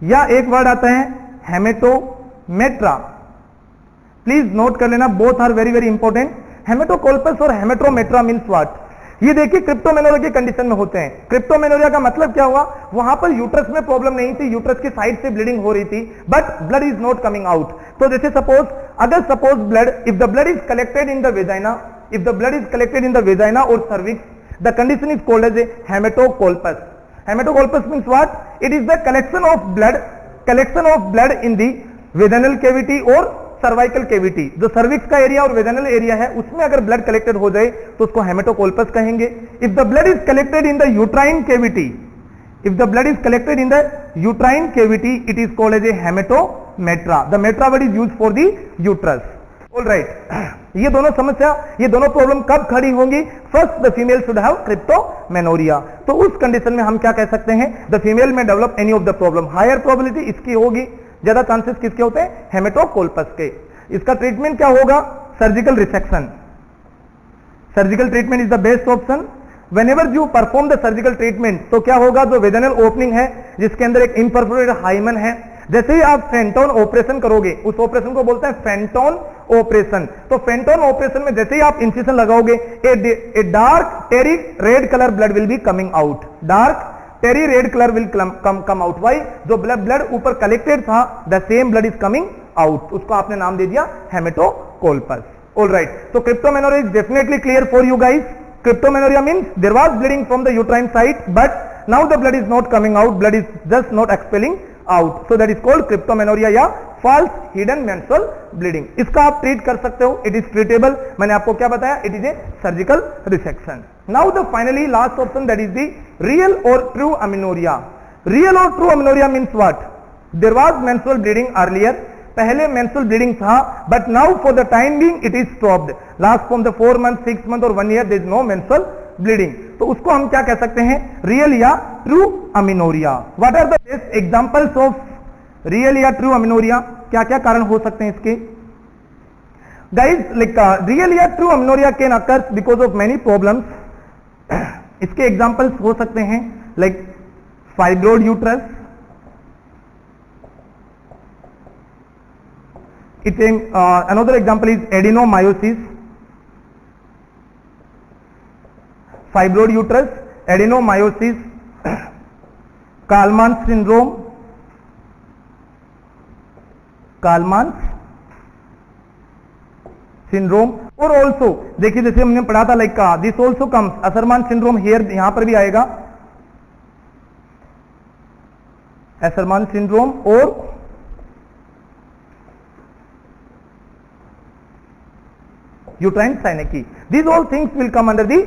या एक वर्ड आता है हेमेटोमेट्रा. प्लीज नोट कर लेना, both are very very important. Hematocolpos और हेमेटोमेट्रा मींस व्हाट. ये देखिए क्रिप्टोमेनोरिया की कंडीशन में होते हैं. क्रिप्टोमेनोरिया का मतलब क्या हुआ, वहां पर यूट्रस में प्रॉब्लम नहीं थी, यूट्रस की साइड से ब्लीडिंग हो रही थी but blood is not coming out. तो जैसे सपोज अगर suppose blood, if the blood is collected in the vagina, if the blood is collected in the vagina और cervix, the condition is called as a hematocolpus. Hematocolpus means what? It is the collection of blood in the vaginal cavity or cervical cavity. जो cervix का area और vaginal area है उसमें अगर blood collected हो जाए तो उसको हेमेटोकोल्पस कहेंगे. If the blood is collected in the uterine cavity, if the blood is collected in the uterine cavity, it is called as a hematometra. The metra word is used for the uterus. All right. ये दोनों समस्या, ये दोनों problem कब खड़ी होंगी, first the female should have cryptomenorrhea. तो उस कंडीशन में हम क्या कह सकते हैं, द फीमेल में develop any of the problem. Higher probability इसकी होगी ज्यादा चांसेस किसके होते हैं? हेमेटोकोल्पस के। इसका ट्रीटमेंट क्या होगा? Surgical resection. Surgical treatment is the best option. Whenever you perform the surgical treatment, तो क्या होगा? जो वेजनल ओपनिंग है जिसके अंदर एक इम्परफोरेटेड हाइमन है, जैसे ही आप फेंटोन ऑपरेशन करोगे, उस ऑपरेशन को बोलते हैं फेंटोन ऑपरेशन। तो फेंटोन ऑपरेशन में जैसे ही आप इंसिजन लगाओगे, a dark tarry red colour blood will be coming out. Dark tarry red colour will come out. Why? जो ब्लड ऊपर कलेक्टेड था, the same blood is coming out. उसको आपने नाम दे दिया हेमेटोकोल्पस। ऑलराइट, तो cryptomenorrhea is definitely clear for you guys. Cryptomenorrhea means there was bleeding from the uterine site, but now the blood is not coming out, blood is just not expelling out. So that is called cryptomenorrhea या false hidden menstrual bleeding. इसका आप treat कर सकते हो, it is treatable. मैंने आपको क्या बताया? It is a surgical resection. Now the finally last option, that is the real or true amenorrhea. Real or true amenorrhea means what? There was menstrual bleeding earlier. पहले menstrual bleeding था, but now for the time being it is stopped. Last from the 4 months, 6 months और 1 year there is no menstrual bleeding. तो उसको हम क्या कह सकते हैं? रियल या true amenorrhea. What are the best examples of real या ट्रू अमेनोरिया? क्या क्या कारण हो सकते हैं इसके? गाइस, लाइक रियल या true amenorrhea can occur because of many problems. इसके एग्जांपल्स हो सकते हैं like fibroid uterus, another example is adenomyosis, fibroid uterus, adenomyosis, Kallmann syndrome, और also देखिए जैसे हमने पढ़ा था like this also comes Asherman syndrome here, यहां पर भी आएगा असरमान सिंड्रोम और uterine synecdoche. These all things will come under the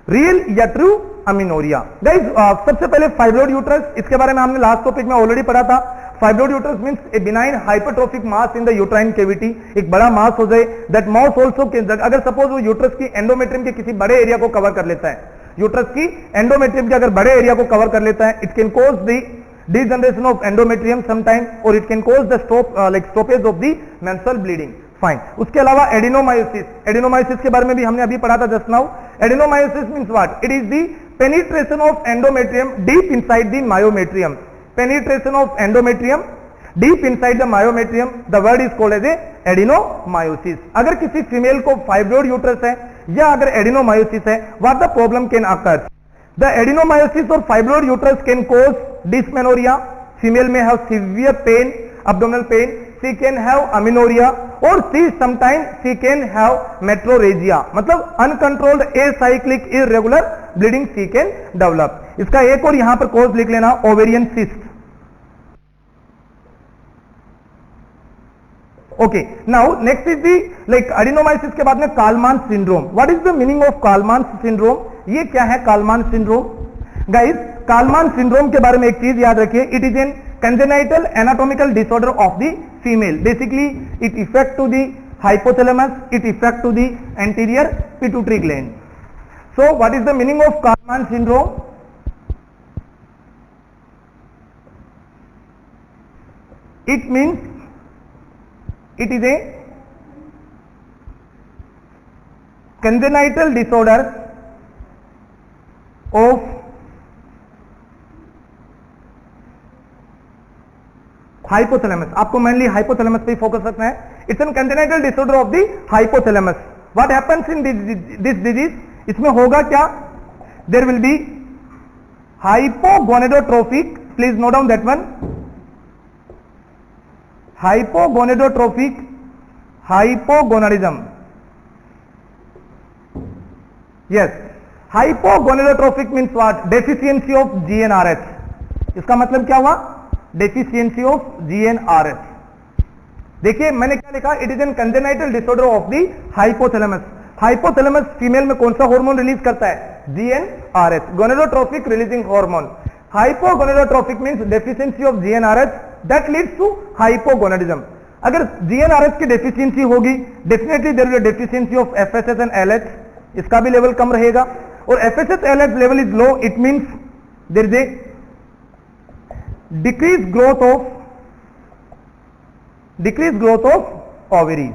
real या true amenorrhea. Guys, सबसे पहले फाइब्रोइड यूट्रस, इसके बारे में हमने लास्ट टॉपिक में ऑलरेडी पढ़ा था। Fibroid uterus means A benign hypertrophic mass in the uterine cavity. एक बड़ा मास हो जाए, दैट मास ऑल्सो, अगर सपोज वो यूट्रस की एंडोमेट्रियम के किसी बड़े एरिया को कवर कर लेता है, यूट्रस की एंडोमेट्रियम के अगर बड़े एरिया को कवर कर लेता है, it can cause the degeneration of endometrium sometime, or it can cause the stoppage of the menstrual bleeding. Fine. उसके अलावा एडिनोमायोसिस, एडिनोमायोसिस के बारे में भी हमने अभी पढ़ा था just now. Adenomyosis means what? It is the penetration of endometrium deep inside the myometrium. Penetration of endometrium deep inside the myometrium, the word is called as a adenomyosis. अगर किसी फीमेल को फाइब्रोइड यूट्रस है या अगर adenomyosis है, what the problem can occur? The adenomyosis और fibroid uterus can cause dysmenorrhea, female में have severe pain, abdominal pain, she can have amenorrhea, or sometimes she can have metrorrhagia, मतलब uncontrolled acyclic irregular bleeding she can develop. इसका एक और यहां पर cause लिख लेना, ovarian cyst. Okay, now next is the like adenomyosis के बाद में Kallmann syndrome. What is the meaning of Kallmann syndrome? ये क्या है Kallmann syndrome? Guys, Kallmann syndrome के बारे में एक चीज याद रखिए, it is an congenital anatomical disorder of the female. Basically it affect to the hypothalamus, it affect to the anterior pituitary gland. So what is the meaning of Kallmann syndrome? It means it is a congenital disorder of hypothalamus. आपको mainly hypothalamus पे focus रखना है। It's an congenital disorder of the hypothalamus. What happens in this disease? इसमें होगा क्या? There will be hypogonadotrophic, please note down that one, hypogonadotrophic hypogonadism. Yes, hypogonadotrophic means what? Deficiency of GnRH. इसका मतलब क्या हुआ? Deficiency of GnRH. देखिए मैंने क्या लिखा, it is an congenital disorder of the hypothalamus. Hypothalamus female में कौन सा हार्मोन रिलीज करता है? GnRH, gonadotropic releasing hormone. Hypogonadotropic means deficiency of GnRH that leads to hypogonadism. अगर जीएनआरएच की डेफिशिएंसी होगी, definitely there will be deficiency of FSH and LH, इसका भी लेवल कम रहेगा। और FSH LH level is low, it means there is a decreased growth of decrease growth of ovaries.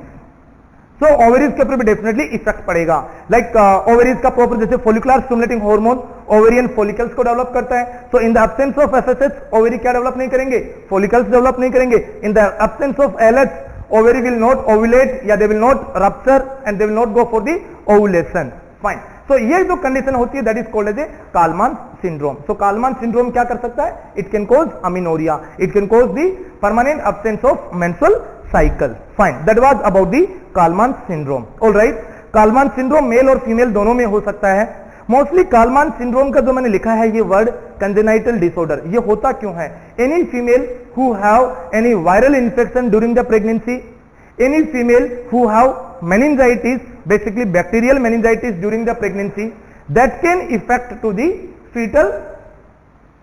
So ovaries के ऊपर भी डेफिनेटली इफेक्ट पड़ेगा। Like ovaries का प्रॉपर जैसे follicular stimulating hormone ovarian follicles को डेवलप करता है। So in the absence of FSH ovary क्या डेवलप नहीं करेंगे, फॉलिकल्स डेवलप नहीं करेंगे। In the absence of LH ovary will not ovulate या they will not rupture and they will not go for the ovulation. Fine. So ये जो condition होती है that is called as a Kallmann syndrome. So Kallmann syndrome क्या कर सकता है, it can cause amenorrhea, it can cause the permanent absence of menstrual cycle. Fine, that was about the Kallmann syndrome. Alright, Kallmann syndrome male और female दोनों में हो सकता है। मोस्टली कालमान सिंड्रोम का जो मैंने लिखा है ये वर्ड कंजेनाइटल डिसऑर्डर, ये होता क्यों है? Any female who have any viral infection during the pregnancy, any female who have meningitis, basically bacterial meningitis during the pregnancy, that can affect to the fetal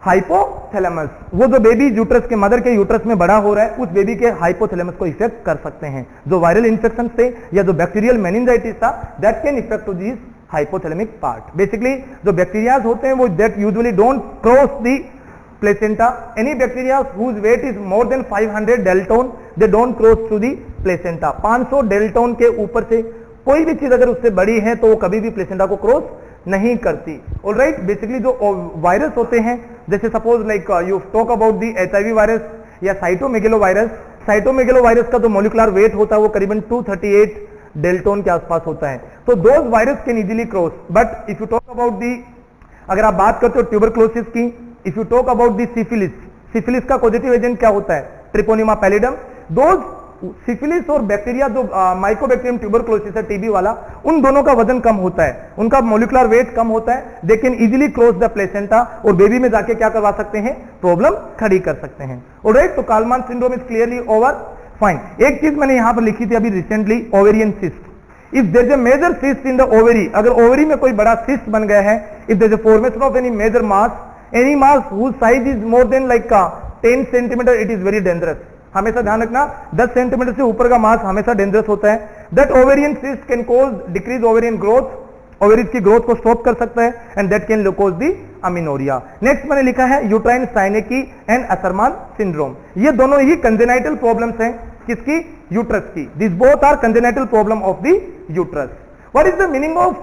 hypothalamus। वो जो baby uterus के mother के uterus में बड़ा हो रहा है उस बेबी के हाइपोथैलेमस को इफेक्ट कर सकते हैं। जो वायरल इन्फेक्शन थे या जो बैक्टीरियल मेनिंजाइटिस था that can effect to this hypothalamic part. Basically जो बैक्टीरियाज होते हैं वो that usually don't cross the placenta, any bacteria whose weight is more than 500 dalton they don't cross to the placenta। 500 dalton के ऊपर से कोई भी चीज अगर उससे बड़ी है तो वो कभी भी प्लेसेंटा को क्रॉस नहीं करती। ऑलराइट, बेसिकली जो वायरस होते हैं जैसे suppose like you talk about the HIV virus या साइटोमेगेलो वायरस, साइटोमेगेलो वायरस का जो मोलिकुलर वेट होता है वो करीबन 238 डेल्टोन के आसपास होता है। तो those virus can easily cross. But if you talk about दी, अगर आप बात करते हो ट्यूबरक्लोसिस की, if you talk about the syphilis, syphilis का पॉजिटिव एजेंट क्या होता है? Treponema pallidum. दोज सिफिलिस और बैक्टीरिया जो माइकोबैक्टीरियम ट्यूबरक्लोसिस है टीबी वाला, उन दोनों का वजन कम होता है, उनका मोलिकुलर वेट कम होता है, they can easily cross the placenta और बेबी में जाके क्या करवा सकते हैं, प्रॉब्लम खड़ी कर सकते हैं। ऑलराइट, तो Kallmann syndrome is clearly over. Fine, एक चीज मैंने यहां पर लिखी थी अभी recently, ovarian cyst. If there is a major cyst in the ovary, अगर ओवरी में कोई बड़ा सिस्ट बन गया है, if there is a formation of any major mass, any mass whose size is more than like 10 centimeter, it is very dangerous। हमेशा ध्यान रखना 10 सेंटीमीटर से ऊपर का मास हमेशा डेंजरस होता है। That ovarian cyst can cause decrease ovarian growth, ovaries की ग्रोथ को स्टॉप कर सकता है and that can cause the amenorrhea. Next मैंने लिखा है uterine synechiae and Asherman syndrome. ये दोनों ही कंजेनाइटल प्रॉब्लम्स हैं किसकी? यूट्रस की। This both are congenital problem of the uterus. What is the meaning of,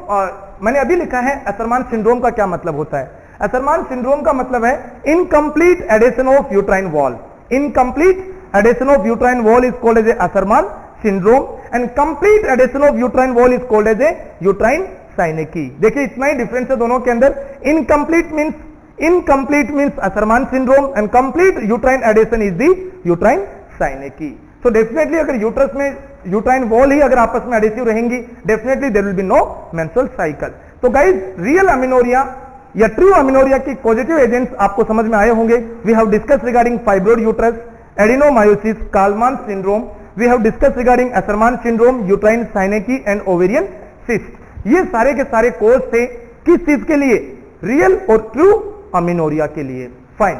मैंने अभी लिखा है असरमान सिंड्रोम का क्या मतलब होता है? असरमान सिंड्रोम का मतलब है incomplete adhesion of uterine wall. Incomplete adhesion of uterine wall is called as a Asherman syndrome and complete adhesion of uterine wall is called as a uterine synechiae. देखिए इतना ही डिफरेंस है दोनों के अंदर। Incomplete means Asherman syndrome and complete uterine adhesion is the uterine synechiae. So definitely अगर uterus में uterine wall ही अगर आपस में एडिसिव रहेंगी, definitely there will be no menstrual cycle. तो गाइस, रियल अमीनोरिया या ट्रू अमीनोरिया की पॉजिटिव एजेंट्स आपको समझ में आए होंगे। We have discuss regarding fibroid uterus, adenomyosis, Kallmann syndrome, we have discuss regarding Asherman syndrome, uterine synechiae and ovarian cyst. ये सारे के सारे कोर्स थे किस चीज के लिए? रियल और ट्रू अमीनोरिया के लिए। फाइन,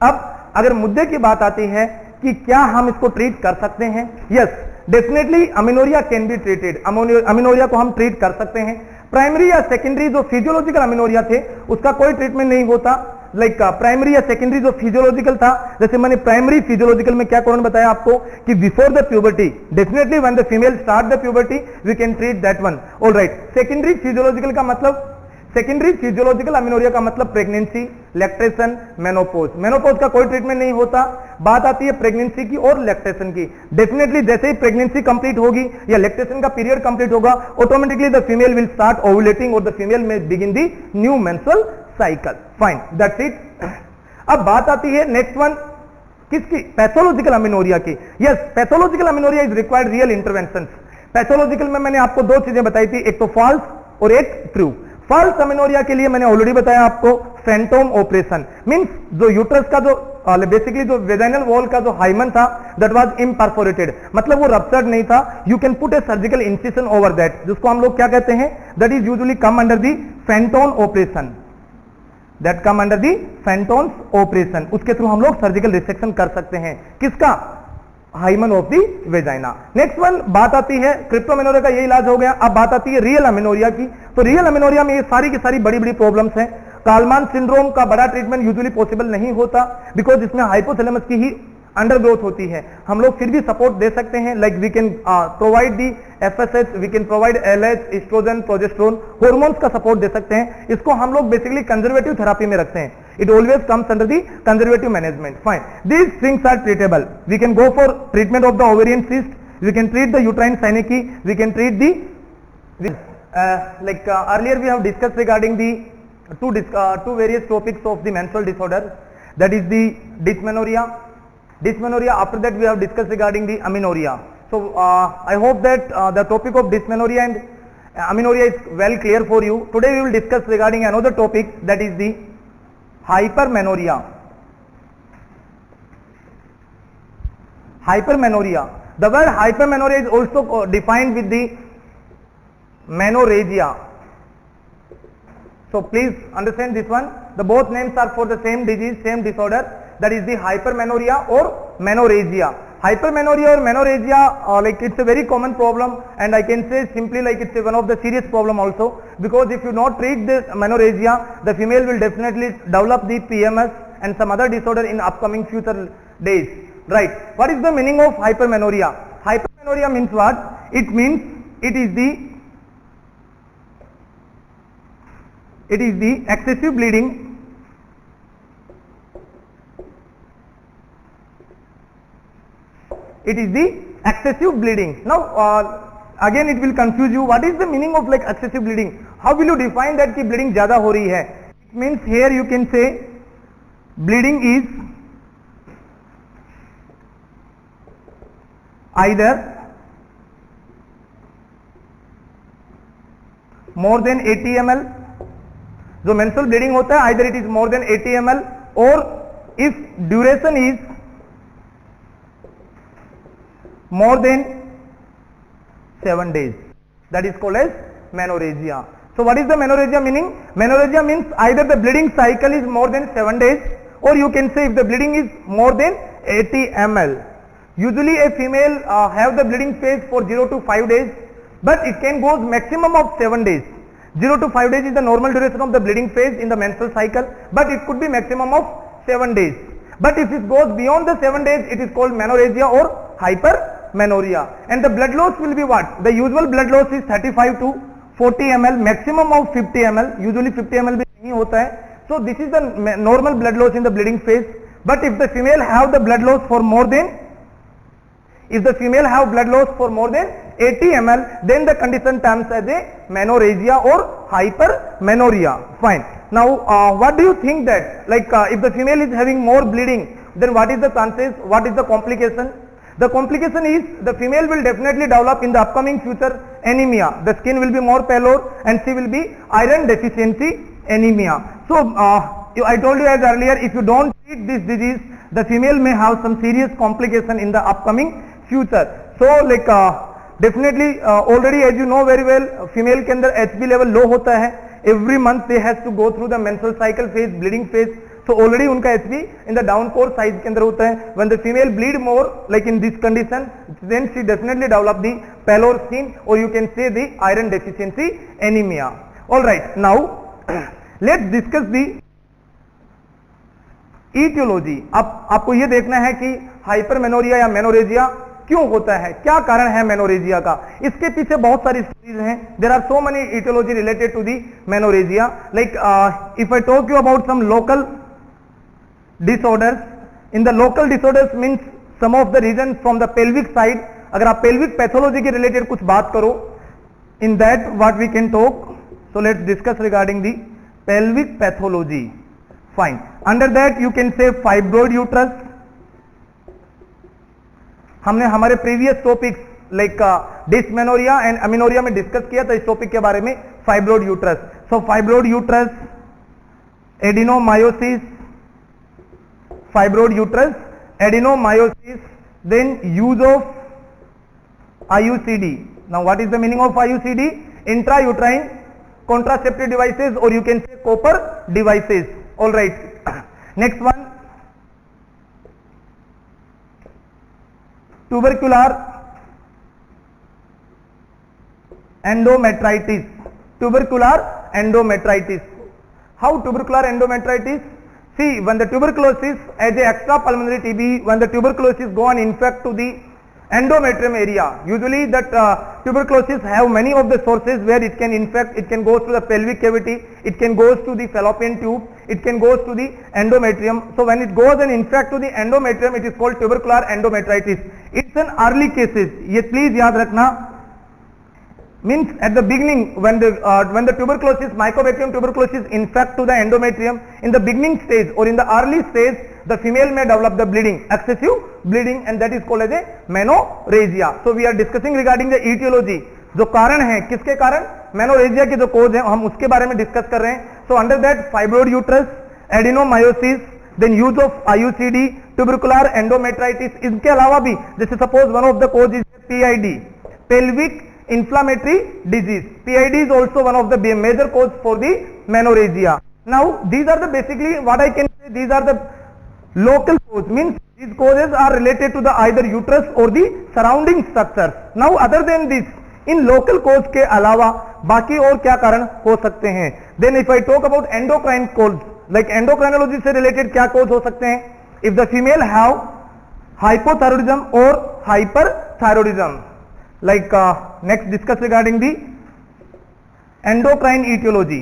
अब अगर मुद्दे की बात आती है कि क्या हम इसको ट्रीट कर सकते हैं? Yes, definitely amenorrhea can be treated. Amenorrhea को हम ट्रीट कर सकते हैं। प्राइमरी या सेकेंडरी जो फिजियोलॉजिकल अमीनोरिया थे उसका कोई ट्रीटमेंट नहीं होता। लाइक प्राइमरी या सेकेंडरी जो फिजियोलॉजिकल था, जैसे मैंने प्राइमरी फिजियोलॉजिकल में क्या कारण बताया आपको कि before the puberty, definitely when the female start the puberty we can treat that one. Alright, secondary physiological का मतलब, सेकेंडरी फिजियोलॉजिकल अमीनोरिया का मतलब प्रेगनेंसी, लैक्टेशन, मेनोपॉज। मेनोपॉज का कोई ट्रीटमेंट नहीं होता। बात आती है प्रेगनेंसी की और लैक्टेशन की। डेफिनेटली जैसे ही प्रेगनेंसी कंप्लीट होगी या लैक्टेशन का पीरियड कंप्लीट होगा, automatically the female will start ovulating और द फीमेल में begin the new menstrual cycle. Fine, that's it. अब बात आती है नेक्स्ट वन किसकी? पैथोलॉजिकल अमीनोरिया की। Yes, pathological amenorrhea is required real intervention. Pathological में मैंने आपको दो चीजें बताई थी, एक तो फॉल्स और एक ट्रू। फॉल्स अमीनोरिया के लिए मैंने ऑलरेडी बताया आपको फैंटोम ऑपरेशन, मींस जो यूट्रस का जो बेसिकली जो वेजाइनल वॉल का जो हाइमन था दैट वाज इम्परफोरेटेड, मतलब वो रप्चर्ड नहीं था। You can put a surgical incision over that, जिसको हम लोग क्या कहते हैं? That is usually come under the Fenton operation, that come under the Fenton's operation. उसके थ्रू हम लोग सर्जिकल रिसेक्शन कर सकते हैं। किसका? Hymen of the vagina. Next one बात आती है क्रिप्टोमेनोरिया का, ये इलाज हो गया। अब बात आती है रियल अमीनोरिया की। तो रियल अमीनोरिया में ये सारी की सारी बड़ी बड़ी प्रॉब्लम्स हैं। कालमान सिंड्रोम का बड़ा ट्रीटमेंट यूजुअली पॉसिबल नहीं होता बिकॉज इसमें हाइपोथैलेमस की ही अंडर ग्रोथ होती है, हम लोग फिर भी सपोर्ट दे सकते हैं, like we can provide the FSH, we can provide LH, estrogen, progesterone, hormones का सपोर्ट दे सकते हैं। इसको हम लोग बेसिकली कंजर्वेटिव थेरेपी में रखते हैं। It always comes under the conservative management. Fine, these things are treatable. We can go for treatment of the ovarian cyst, we can treat the uterine synechiae, we can treat the earlier we have discussed regarding the two various topics of the menstrual disorder, that is the dysmenorrhea. After that we have discussed regarding the amenorrhea. So I hope that the topic of dysmenorrhea and amenorrhea is well clear for you. Today we will discuss regarding another topic, that is the hypermenorrhea. The word hypermenorrhea is also defined with the menorrhagia. So please understand this one. The both names are for the same disease, same disorder, that is the hypermenorrhea or menorrhagia. Hypermenorrhea or menorrhagia, like it's a very common problem, and I can say simply like it's one of the serious problem also, because if you not treat this menorrhagia, the female will definitely develop the PMS and some other disorder in upcoming future days. Right? What is the meaning of hypermenorrhea? Hypermenorrhea means what? It means it is the excessive bleeding Now again it will confuse you. What is the meaning of like excessive bleeding? How will you define that ki bleeding zyada ho rahi hai? It means here you can say bleeding is either more than 80 ml, जो menstrual bleeding होता है, either it is more than 80 ml, or if duration is more than 7 days, that is called as menorrhagia. So what is the menorrhagia meaning? Menorrhagia means either the bleeding cycle is more than 7 days, or you can say if the bleeding is more than 80 ml. Usually a female have the bleeding phase for 0 to 5 days, but it can go maximum of 7 days. 0 to 5 days is the normal duration of the bleeding phase in the menstrual cycle, but it could be maximum of 7 days. But if it goes beyond the 7 days, it is called menorrhagia or hypermenorrhea. And the blood loss will be what? The usual blood loss is 35 to 40 ml, maximum of 50 ml. Usually 50 ml भी नहीं होता है. So this is the normal blood loss in the bleeding phase. But if the female have the blood loss for more than 80 ml, then the condition terms as a menorrhagia or hypermenorrhea. Fine. Now what do you think that like if the female is having more bleeding, then what is the chances, what is the complication? The complication is the female will definitely develop in the upcoming future anemia. The skin will be more pallor and she will be iron deficiency anemia. So I told you as earlier, if you don't treat this disease, the female may have some serious complication in the upcoming future. So like definitely already as you know very well, female के अंदर HB level low होता है. Every month they has to go through the menstrual cycle phase, bleeding phase. So already उनका HB in the downpour size के अंदर होता है. When the female bleed more, like in this condition, then she definitely develop the pallor skin, or you can say the iron deficiency anemia. All right, now let's discuss the etiology. अब आपको ये देखना है कि हाइपरमेनोरिया या menorrhagia क्यों होता है, क्या कारण है मेनोरेजिया का. इसके पीछे बहुत सारी स्टोरीज हैं. There are so many etiology related to the menorrhagia. Like if I talk you about some local disorders, in the local disorders means some of the reasons from the pelvic side. अगर आप pelvic pathology के related कुछ बात करो, in that what we can talk, so let's discuss regarding the pelvic pathology. Fine. Under that you can say fibroid uterus. हमने हमारे previous topics like dysmenorrhea and amenorrhea में discuss किया था इस टॉपिक के बारे में, fibroid uterus. So fibroid uterus, adenomyosis, fibroid uterus, adenomyosis, then use of IUCD. Now what is the meaning of IUCD? Intrauterine contraceptive devices, or you can say copper devices. All right. Next one, tubercular endometritis. Tubercular endometritis. How tubercular endometritis? See, when the tuberculosis as a extra pulmonary TB, when the tuberculosis go and infect to the endometrium area, usually that tuberculosis have many of the sources where it can infect. It can go to the pelvic cavity, it can go to the fallopian tube, it can go to the endometrium. So when it goes and infect to the endometrium, it is called tubercular endometritis. It's an early cases. Ye please yaad rakhna. Means at the beginning when the tuberculosis, mycobacterium tuberculosis infect to the endometrium, in the beginning stage or in the early stage, the female may develop the bleeding, excessive bleeding, and that is called as a menorrhagia. So we are discussing regarding the etiology. जो कारण है किसके कारण, menorrhagia के जो कोज है हम उसके बारे में डिस्कस कर रहे हैं. So under that fibroid uterus, adenomyosis, then use of IUCD, tubercular endometritis. इसके अलावा भी जैसे suppose one of the cause is PID, pelvic inflammatory disease. PID is also one of the major cause for the menorrhagia. Now these are the basically what I can say, these are the local cause, means these causes are related to the either uterus or the surrounding structures. Now other than this, इन local cause के अलावा बाकी और क्या कारण हो सकते हैं. Then if I talk about endocrine cause, like endocrinology से रिलेटेड क्या कोज हो सकते हैं. If the female have hypothyroidism और hyperthyroidism, like next discuss regarding the endocrine etiology.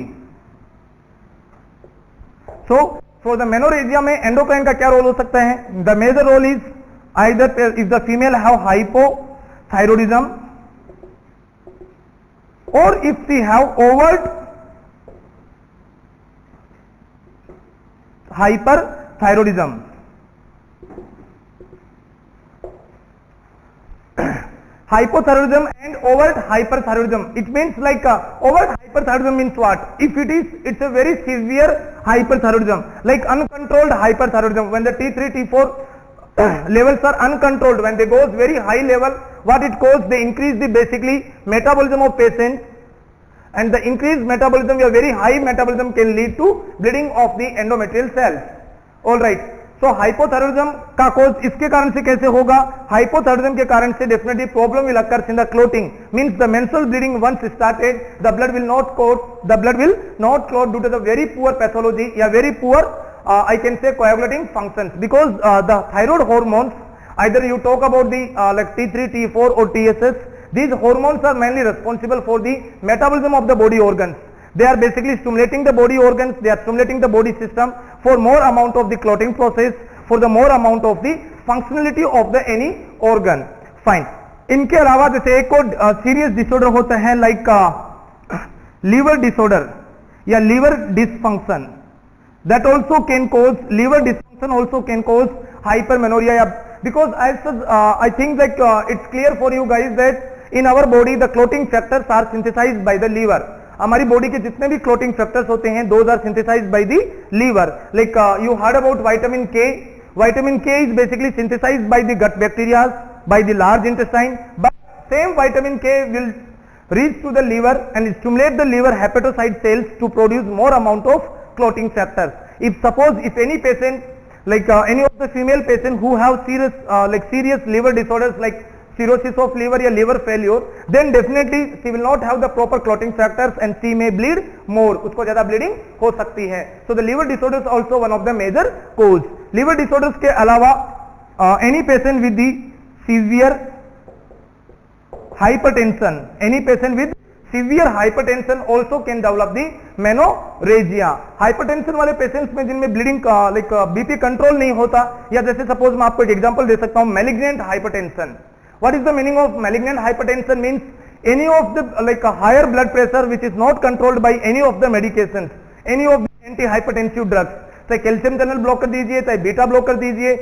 So for the menorrhagia में endocrine का क्या रोल हो सकता है. The major role is either if the female have hypothyroidism or if she have overt hyperthyroidism. Hypothyroidism and overt hyperthyroidism. It means like overt hyperthyroidism means what? If it's a very severe hyperthyroidism, like uncontrolled hyperthyroidism, when the T3, T4 levels are uncontrolled, when they goes very high level, what it causes? They increase the basically metabolism of patient, and the increased metabolism, a very high metabolism can lead to bleeding of the endometrial cells. All right. So hypothyroidism का कोज इसके कारण से कैसे होगा. Hypothyroidism के कारण से definitely problem will occur in the clotting, means the menstrual bleeding once started, the blood will not clot due to the very poor pathology या very poor I can say coagulating functions, because the thyroid hormones, either you talk about the like T3, T4 or TSS, these hormones are mainly responsible for the metabolism of the body organs. They are basically stimulating the body organs, they are stimulating the body system for more amount of the clotting process, for the more amount of the functionality of the any organ. Fine. इनके अलावा जैसे एक और serious disorder होता है like liver disorder या liver dysfunction, that also can cause liver dysfunction, also can cause hypermenorrhea, because as I think like it's clear for you guys that in our body the clotting factors are synthesized by the liver. हमारी body के जितने भी clotting factors होते हैं those are synthesized by the liver. Like you heard about vitamin K. Vitamin K is basically synthesized by the gut bacteria, by the large intestine, but same vitamin K will reach to the liver and stimulate the liver hepatocyte cells to produce more amount of clotting factors. If suppose if any patient like any of the female patient who have serious liver disorders like cirrhosis of liver या liver failure, then definitely she will not have the proper clotting factors and she may bleed more. उसको ज़्यादा bleeding हो सकती है. So the liver disorders also one of the major cause. Liver disorders के अलावा any patient with the severe hypertension, any patient with severe hypertension also can develop the menorrhagia. Hypertension वाले patients में जिनमें bleeding like BP control नहीं होता, या जैसे suppose मैं आपको एक एग्जांपल दे सकता हूँ, malignant hypertension. What is the meaning of malignant hypertension? Means any of the like a higher blood pressure which is not controlled by any of the medications, any of the antihypertensive drugs, चाहे calcium channel blocker दीजिए, चाहे beta blocker दीजिए,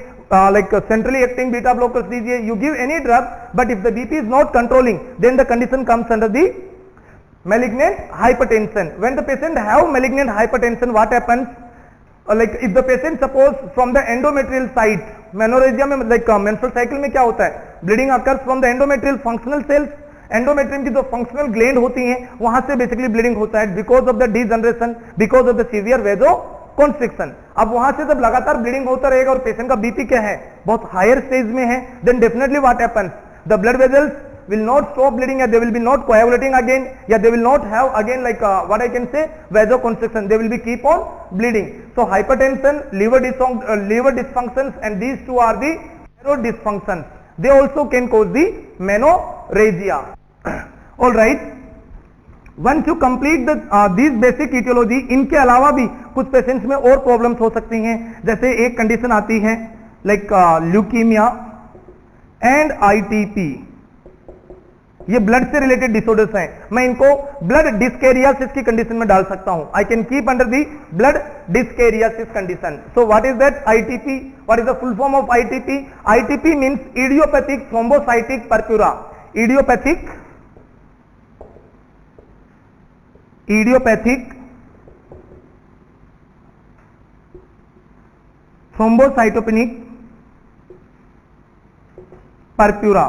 like centrally acting beta blockers दीजिए, you give any drug, but if the BP is not controlling, then the condition comes under the malignant hypertension. When the patient have malignant hypertension, what happens? Like if the patient suppose from the endometrial site, menorrhagia में like menstrual cycle में क्या होता है, bleeding occurs from the endometrial functional cells. Endometrium की जो functional gland होती हैं वहां से बेसिकली ब्लीडिंग होता है because of the degeneration, because of the severe vasoconstriction. अब वहां से जब लगातार ब्लीडिंग होता रहेगा और पेशेंट का बीपी क्या है, बहुत हायर स्टेज में है, then definitely what happens, the blood vessels will not stop bleeding, or they will be not coagulating again, yeah, they will not have again like what I can say vasoconstriction, they will be keep on bleeding. So hypertension, liver dysfunctions, and these two are the thyroid dysfunctions. They also can cause the menorrhagia. All right. Once you complete the these basic etiology, इनके अलावा भी कुछ patients में और problems हो सकती हैं. जैसे एक कंडीशन आती है लाइक ल्यूकीमिया एंड आईटीपी. ये ब्लड से रिलेटेड डिसऑर्डर्स हैं. मैं इनको ब्लड डिस्केरियासिस की कंडीशन में डाल सकता हूं. I can keep under the blood dyscrasias condition. So what is that ITP? What is the full form of ITP? ITP means idiopathic thrombocytic purpura. Idiopathic thrombocytopenic purpura.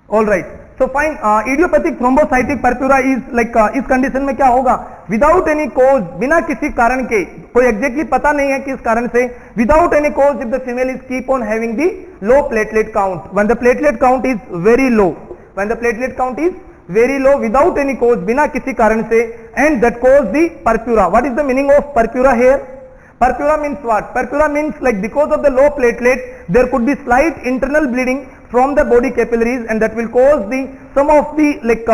All right. So fine. Idiopathic thrombocytic purpura is like इस condition में क्या होगा? Without any कोज, बिना किसी कारण के, कोई exactly पता नहीं है किस कारण से, without any cause if the female is keep on having the low platelet count. When the platelet count is very low, when the platelet count is very low without any cause, बिना किसी कारण से, and that cause the purpura. What is the meaning of purpura here? Purpura means what? Purpura means like because of the low platelet there could be slight internal bleeding from the body capillaries, and that will cause the some of the like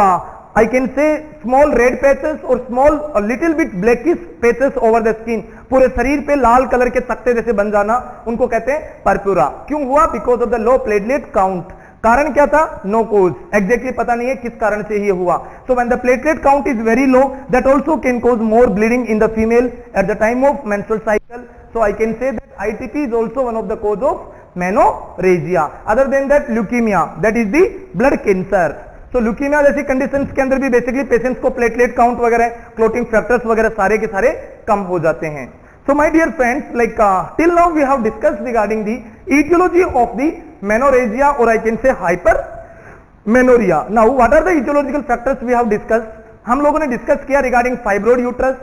I can say small red patches or small a little bit blackish patches over the skin. पूरे शरीर पे लाल colour के तख्ते जैसे बन जाना, उनको कहते हैं पर्प्यूरा. क्यों हुआ? Because of the low platelet count. कारण क्या था? नो कोज. एग्जैक्टली पता नहीं है किस कारण से ये हुआ. So when the platelet count is very low, that also can cause more bleeding in the female at the time of menstrual cycle. So I can say that ITP is also one of the cause of menorrhagia. Other than that leukaemia, that is the blood cancer. So leukaemia जैसी conditions के अंदर भी basically patients को platelet count वगैरह, clotting factors वगैरह सारे के सारे कम हो जाते हैं. So my dear friends, like till now we have discussed regarding the etiology of the menorrhagia, or I can say hypermenorrhea. Now what are the etiological factors we have discussed? हम लोगों ने डिस्कस किया regarding fibroid uterus.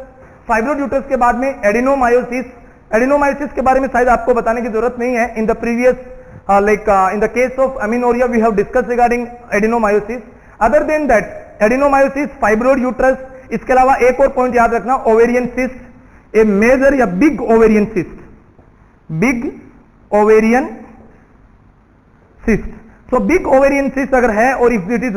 Fibroid uterus के बाद में adenomyosis. Adenomyosis के बारे में शायद आपको बताने की जरूरत नहीं है. In the previous like in the case of amenorrhea we have discuss regarding adenomyosis. Other than that adenomyosis, fibroid uterus. इसके अलावा एक और पॉइंट याद रखना, ओवेरियन सिस्ट, ए मेजर या big ovarian cyst. Big ovarian cyst. So big ovarian cyst अगर है और if it is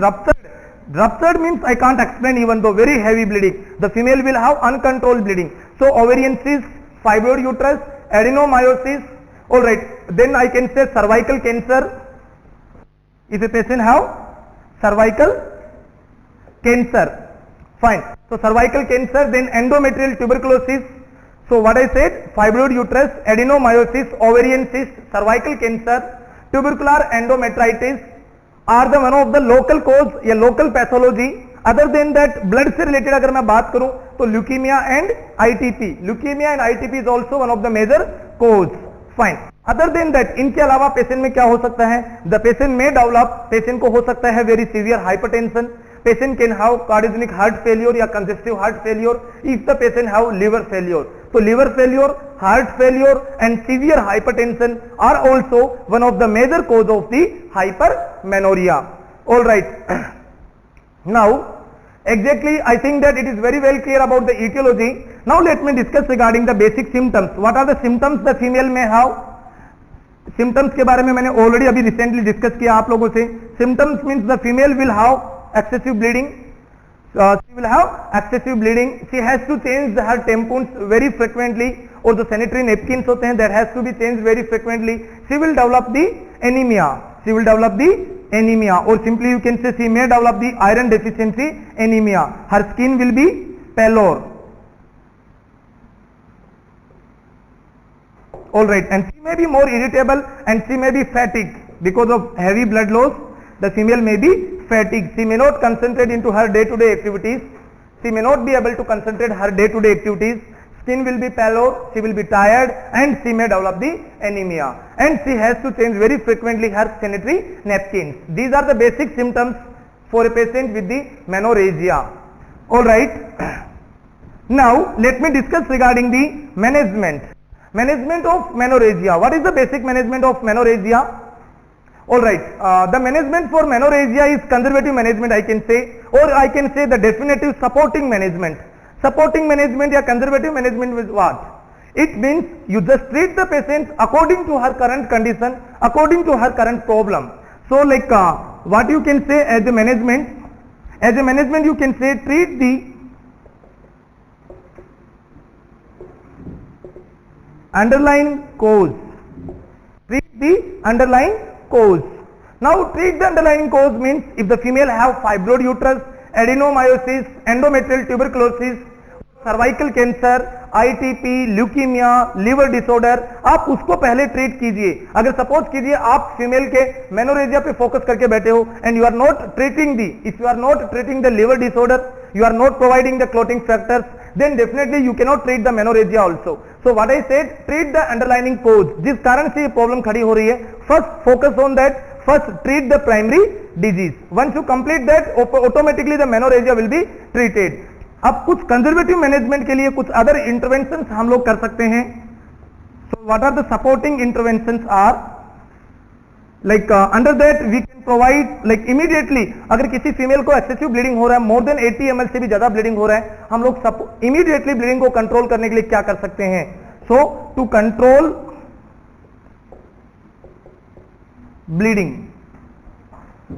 ruptured means I can't explain, even though very heavy bleeding, the female will have uncontrolled bleeding. So ovarian cyst, fibroid uterus, adenomyosis. All right, then I can say cervical cancer. If a patient have cervical cancer, fine. So cervical cancer, then endometrial tuberculosis. So what I said, fibroid uterus, adenomyosis, ovarian cyst, cervical cancer, tubercular endometritis are the one of the local cause या local pathology. Other than that, blood से related अगर मैं बात करूं तो leukemia and ITP. Leukemia and ITP is also one of the major cause. Fine. Other than that, इनके अलावा patient में क्या हो सकता है? The patient may develop, patient को हो सकता है very severe hypertension. Patient can have cardiogenic heart failure या congestive heart failure if the patient have liver failure. So liver failure, heart failure and severe hypertension are also one of the major cause of the hypermenorrhea. All right. Now, exactly, I think that it is very well clear about the etiology. Now let me discuss regarding the basic symptoms. What are the symptoms the female may have? Symptoms के बारे में मैंने already अभी recently discuss किया आप लोगों से. Symptoms means the female will have excessive bleeding. She will have excessive bleeding. She has to change her tampons very frequently, और जो sanitary napkins होते हैं that has to be changed very frequently. She will develop the anemia. She will develop the anemia, or simply you can say she may develop the iron deficiency anemia. Her skin will be pallor. All right, and she may be more irritable and she may be fatigued because of heavy blood loss. The female may be fatigued. She may not concentrate into her day-to-day activities. She may not be able to concentrate her day-to-day activities. Skin will be pallor, she will be tired, and she may develop the anemia. And she has to change very frequently her sanitary napkins. These are the basic symptoms for a patient with the menorrhagia. All right. Now let me discuss regarding the management. Management of menorrhagia. What is the basic management of menorrhagia? All right, the management for menorrhagia is conservative management, I can say, or I can say the definitive supporting management. Supporting management या conservative management is what? It means you just treat the patient according to her current condition, according to her current problem. So like what you can say as a management you can say treat the underlying cause. Treat the underlying cause. Now treat the underlying cause means if the female have fibroid uterus, adenomyosis, endometrial tuberculosis, cervical cancer, ITP, leukaemia, liver disorder, आप उसको पहले treat कीजिए. अगर suppose कीजिए आप female के menorrhagia पे focus करके बैठे हो and you are not treating the, if you are not treating the liver disorder, you are not providing the clotting factors, then definitely you cannot treat the menorrhagia also. So what I said, treat the underlying cause. जिस कारण से ये problem खड़ी हो रही है, first focus on that, first treat the primary disease. Once you complete that, automatically the menorrhagia will be treated. अब कुछ कंजर्वेटिव मैनेजमेंट के लिए कुछ अदर इंटरवेंशंस हम लोग कर सकते हैं. So what are the supporting interventions are like under that we can provide like immediately अगर किसी फीमेल को एक्सेसिव ब्लीडिंग हो रहा है, मोर देन 80 ml से भी ज्यादा ब्लीडिंग हो रहा है, हम लोग इमीडिएटली ब्लीडिंग को कंट्रोल करने के लिए क्या कर सकते हैं? So to control bleeding,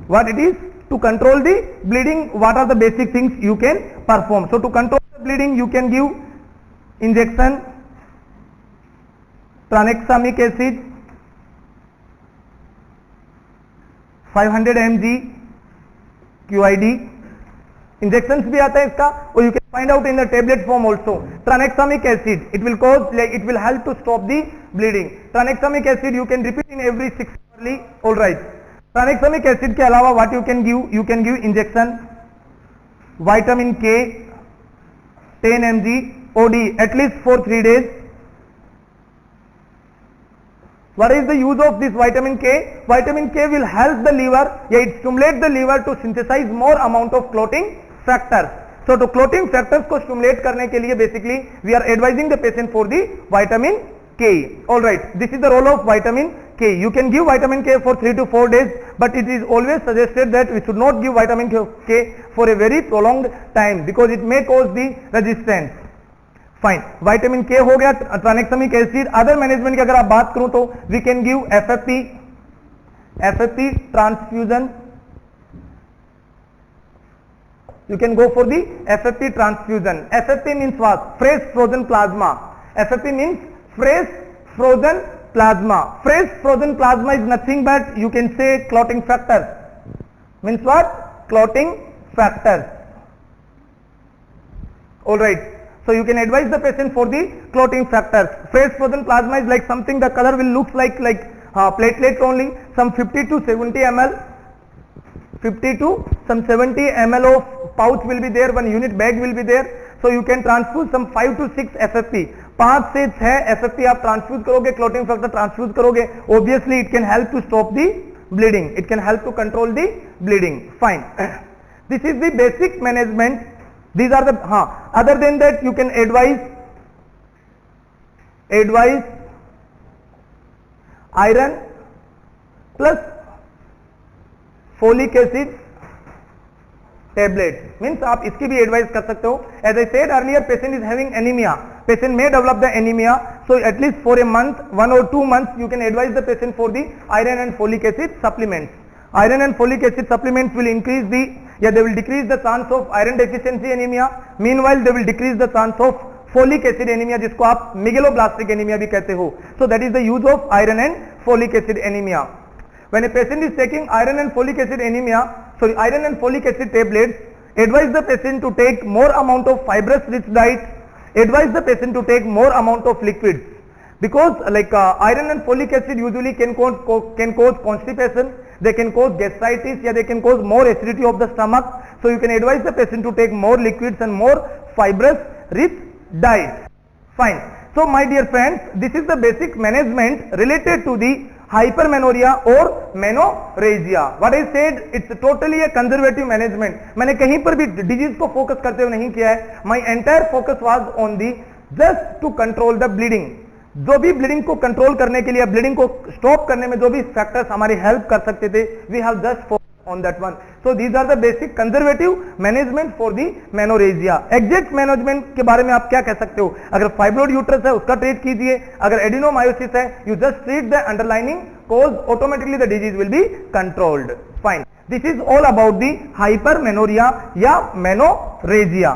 what it is? To control the bleeding, what are the basic things you can perform? So to control the bleeding, you can give injection, tranexamic acid, 500 mg QID. Injections भी आता है इसका, or you can find out in the tablet form also. Tranexamic acid, it will cause, like it will help to stop the bleeding. Tranexamic acid you can repeat in every 6 hourly. All right. Tranexamic acid के अलावा what you can give injection vitamin के 10 mg OD at least for 3 days. What is the use of this vitamin K? Vitamin K will help the liver, it stimulates the liver to synthesize more amount of clotting factors. So to clotting factors को stimulate करने के लिए basically we are advising the patient for the vitamin K. All right, this is the role of vitamin K. You can give vitamin K for 3 to 4 days, but it is always suggested that we should not give vitamin K for a very prolonged time because it may cause the resistance. Fine, vitamin K हो गया, tranexamic acid. Other management की अगर आप बात करूं तो we can give FFP transfusion. You can go for the FFP transfusion. FFP means what? Fresh frozen plasma. FFP means fresh frozen plasma. Fresh frozen plasma is nothing but you can say clotting factors. Means what? Clotting factors. All right. So you can advise the patient for the clotting factors. Fresh frozen plasma is like something, the color will look like platelets only. Some 50 to 70 ml. 50 to some 70 ml of pouch will be there. One unit bag will be there. So you can transfuse some 5 to 6 FFP. 5 से 6 FFP आप transfuse करोगे, clotting factor transfuse करोगे, obviously it can help to stop the bleeding. It can help to control the bleeding. Fine. This is the basic management. These are the other than that you can advise iron plus folic acid tablet. Means आप इसकी भी advice कर सकते हो. As I said earlier, patient is having anemia. Patient may develop the anemia. So at least for a month, 1 or 2 months, you can advise the patient for the iron and folic acid supplements. Iron and folic acid supplements will increase the, they will decrease the chance of iron deficiency anemia. Meanwhile, they will decrease the chance of folic acid anemia, जिसको आप megaloblastic anemia भी कहते हो. So that is the use of iron and folic acid anemia. When a patient is taking iron and folic acid iron and folic acid tablets, advise the patient to take more amount of fibrous rich diet, advise the patient to take more amount of liquids, because like iron and folic acid usually can cause constipation, they can cause gastritis, they can cause more acidity of the stomach. So you can advise the patient to take more liquids and more fibrous rich diet. Fine. So my dear friends, this is the basic management related to the hypermenorrhea or menorrhagia. What I said, it's totally a conservative management. मैंने कहीं पर भी disease को focus करते हुए नहीं किया है. My entire focus was on the just to control the bleeding. जो भी ब्लीडिंग को कंट्रोल करने के लिए, ब्लीडिंग को स्टॉप करने में जो भी फैक्टर्स हमारी हेल्प कर सकते थे, we have just focus on that one. So these are the basic conservative management for the menorrhagia. Exact management के बारे में आप क्या कह सकते हो? अगर फाइब्रोइड यूट्रस है उसका ट्रीट कीजिए, अगर एडिनोमायोसिस है you just treat the underlining cause, automatically the disease will be controlled. Fine. This is all about the hypermenorrhea या menorrhagia.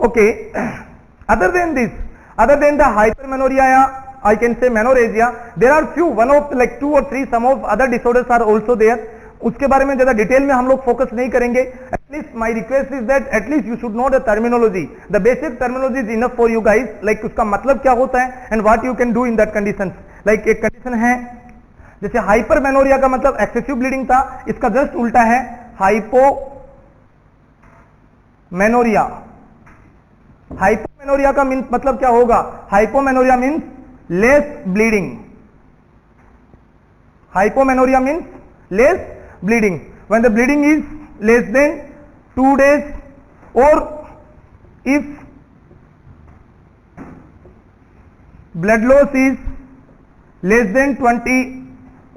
Okay. Other than this, other than the hypermenorrhea, I can say menorrhagia, there are few, one of like 2 or 3 some of other disorders are also there. उसके बारे में ज्यादा detail में हम लोग focus नहीं करेंगे. At least my request is that at least you should know the terminology, the basic terminology is enough for you guys. Like उसका मतलब क्या होता है and what you can do in that condition. Like एक कंडीशन है जैसे हाइपरमेनोरिया का मतलब एक्सेसिव ब्लीडिंग था, इसका जस्ट उल्टा है हाइपोमेनोरिया. हाइपोमेनोरिया का मीन्स मतलब क्या होगा? Hypomenorrhea means less bleeding. Hypomenorrhea means less bleeding. When the bleeding is less than 2 days, or if blood loss is less than 20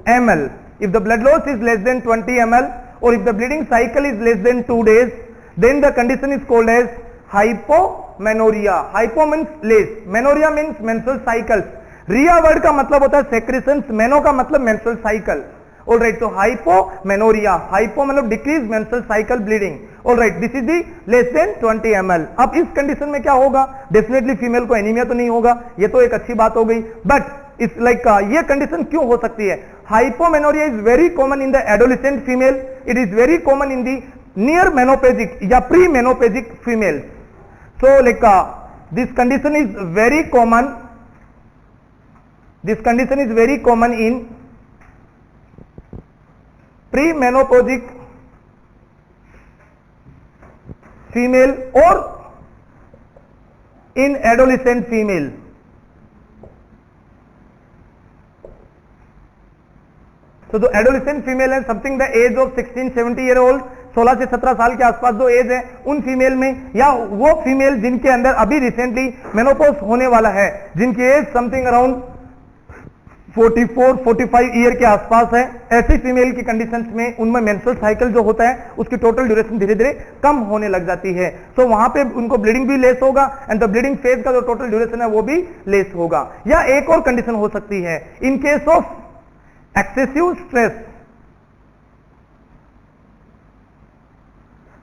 ml, if the blood loss is less than 20 ml, or if the bleeding cycle is less than 2 days, then the condition is called as hypomenorrhea. Hypo means less, menorrhea means menstrual cycles. Riya word का मतलब होता है secretions, मेनो का मतलब menstrual cycle. Alright, तो hypomenorrhoea, hypo मतलब decrease menstrual cycle bleeding. Alright, this is the less than 20 ml. अब इस कंडीशन में क्या होगा? डेफिनेटली फीमेल को एनीमिया तो नहीं होगा, ये तो एक अच्छी बात हो गई. बट इस लाइक ये कंडीशन क्यों हो सकती है? Hypomenorrhea is very common in the adolescent female, it is very common in the near menopausic या pre menopausic females. So like this condition is very common. This condition is very common in pre-menopausic female or in adolescent female. So the adolescent female है something the age of 16-17 year old, 16 से 17 साल के आसपास जो as है उन female में, या वो फीमेल जिनके अंदर अभी रिसेंटली मेनोपॉज होने वाला है, जिनकी एज समथिंग अराउंड 44-45 ईयर के आसपास है, ऐसी फीमेल की कंडीशंस में उनमें मेंस्ट्रुअल साइकिल जो होता है उसकी टोटल ड्यूरेशन धीरे धीरे कम होने लग जाती है. सो वहां पे उनको ब्लीडिंग भी लेस होगा एंड द ब्लीडिंग फेज का जो टोटल ड्यूरेशन है वो भी लेस होगा. या एक और कंडीशन हो सकती है in case of excessive stress.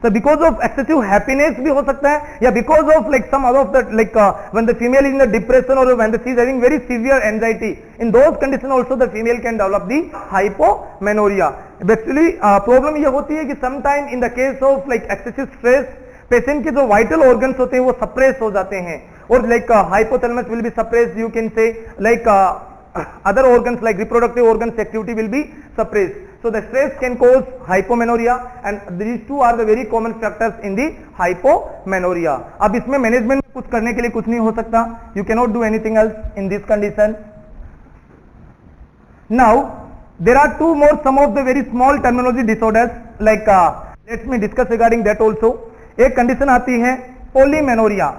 So because of excessive happiness भी हो सकता है, या because of like some other of the like when the female is in the depression or when she is having very severe anxiety, in those conditions also the female can develop the hypomenorrhea. Actually problem ये होती है कि sometime in the case of like excessive stress, patient के जो vital organs होते हैं वो suppress हो जाते हैं, और like hypothalamus will be suppressed, you can से like other organs like reproductive organs activity will be suppressed. So the stress can cause hypomenorrhea and these two are the very common factors in the hypomenorrhea. अब इसमें management में कुछ करने के लिए कुछ नहीं हो सकता. You cannot do anything else in this condition. Now there are two more some of the very small terminology disorders like let me discuss regarding that also. एक कंडीशन आती है पोलीमेनोरिया.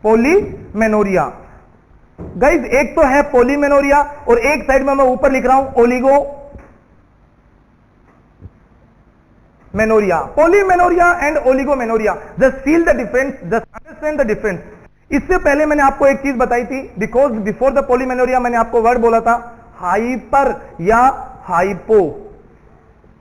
पोलीमेनोरिया गाइज, एक तो है polymenorrhoea और एक side में मैं ऊपर लिख रहा हूं oligomenorrhea. Polymenorrhea and oligomenorrhea, just feel the difference, just understand the difference. इससे पहले मैंने आपको एक चीज बताई थी, बिकॉज बिफोर द पोलीमेनोरिया मैंने आपको वर्ड बोला था हाइपर या हाइपो,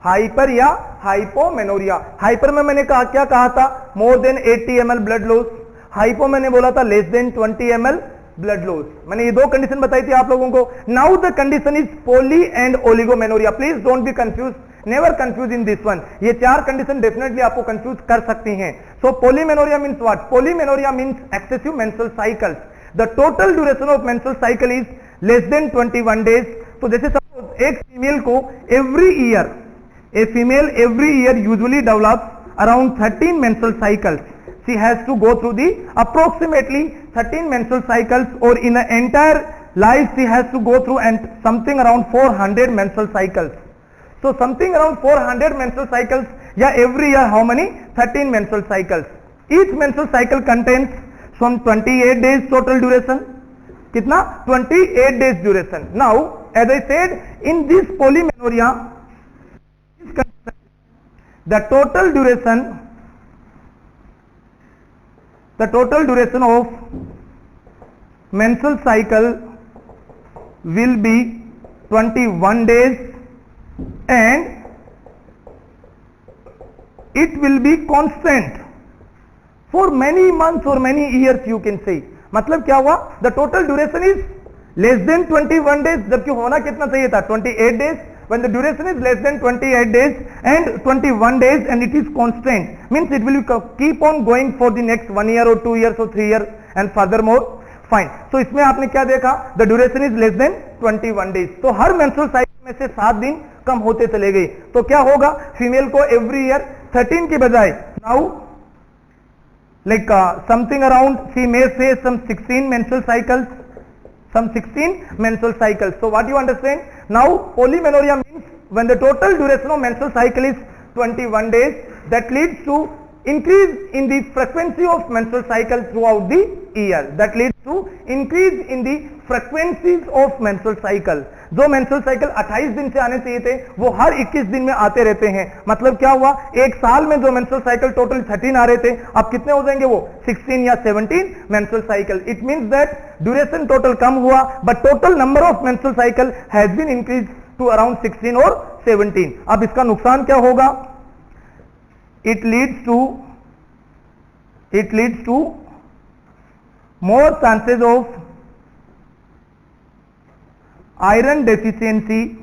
हाइपर या हाइपोमेनोरिया. हाइपर में मैंने कहा क्या कहा था? More than 80 ml blood loss. Hypo मैंने बोला था less than 20 ml blood loss. मैंने ये दो कंडीशन बताई थी आप लोगों को. Now the condition is poly and oligomenorrhea. Please don't be confuse, never confuse in this one. ये चार कंडीशन डेफिनेटली आपको कंफ्यूज कर सकती हैं. So polymenorrhea means what? Polymenorrhoea means excessive menstrual cycles. The total duration of menstrual cycle is less than 21 days. तो जैसे suppose एक female को every year, a female every year usually develops around 13 menstrual cycles. She has to go through the approximately 13 menstrual cycles, or in an entire life she has to go through and something around 400 menstrual cycles. So something around 400 menstrual cycles. Yeah, every year how many? 13 menstrual cycles. Each menstrual cycle contains some 28 days total duration. Kitna? 28 days duration. Now, as I said, in this polymenorrhea, the total duration of menstrual cycle will be 21 days, and it will be constant for many months or many years, you can say. मतलब क्या हुआ? The total duration is less than 21 days, जबकि होना कितना चाहिए था? 28 days. When the duration is less than 28 days and 21 days and it is constant, means it will keep on going for the next 1 year or 2 years or 3 years and furthermore. Fine. So इसमें आपने क्या देखा? The duration is less than 21 days. तो हर menstrual cycle में से 7 दिन कम होते चले गए. तो क्या होगा? फीमेल को every year 13 की बजाय now like something around, she may say some 16 menstrual cycles. Some 16 menstrual cycles. So what you understand? Now polymenorrhea means when the total duration of menstrual cycle is 21 days, that leads to increase in the frequency of menstrual cycle throughout the year. That leads to increase in the frequencies of menstrual cycle. जो menstrual cycle 28 दिन से आने चाहिए थे वो हर 21 दिन में आते रहते हैं. मतलब क्या हुआ? एक साल में जो menstrual cycle total 13 आ रहे थे, अब कितने हो जाएंगे वो? 16 या 17 menstrual cycle. It means that duration total कम हुआ, but total number of menstrual cycle has been increased to around 16 or 17. अब इसका नुकसान क्या होगा? It leads to more chances of iron deficiency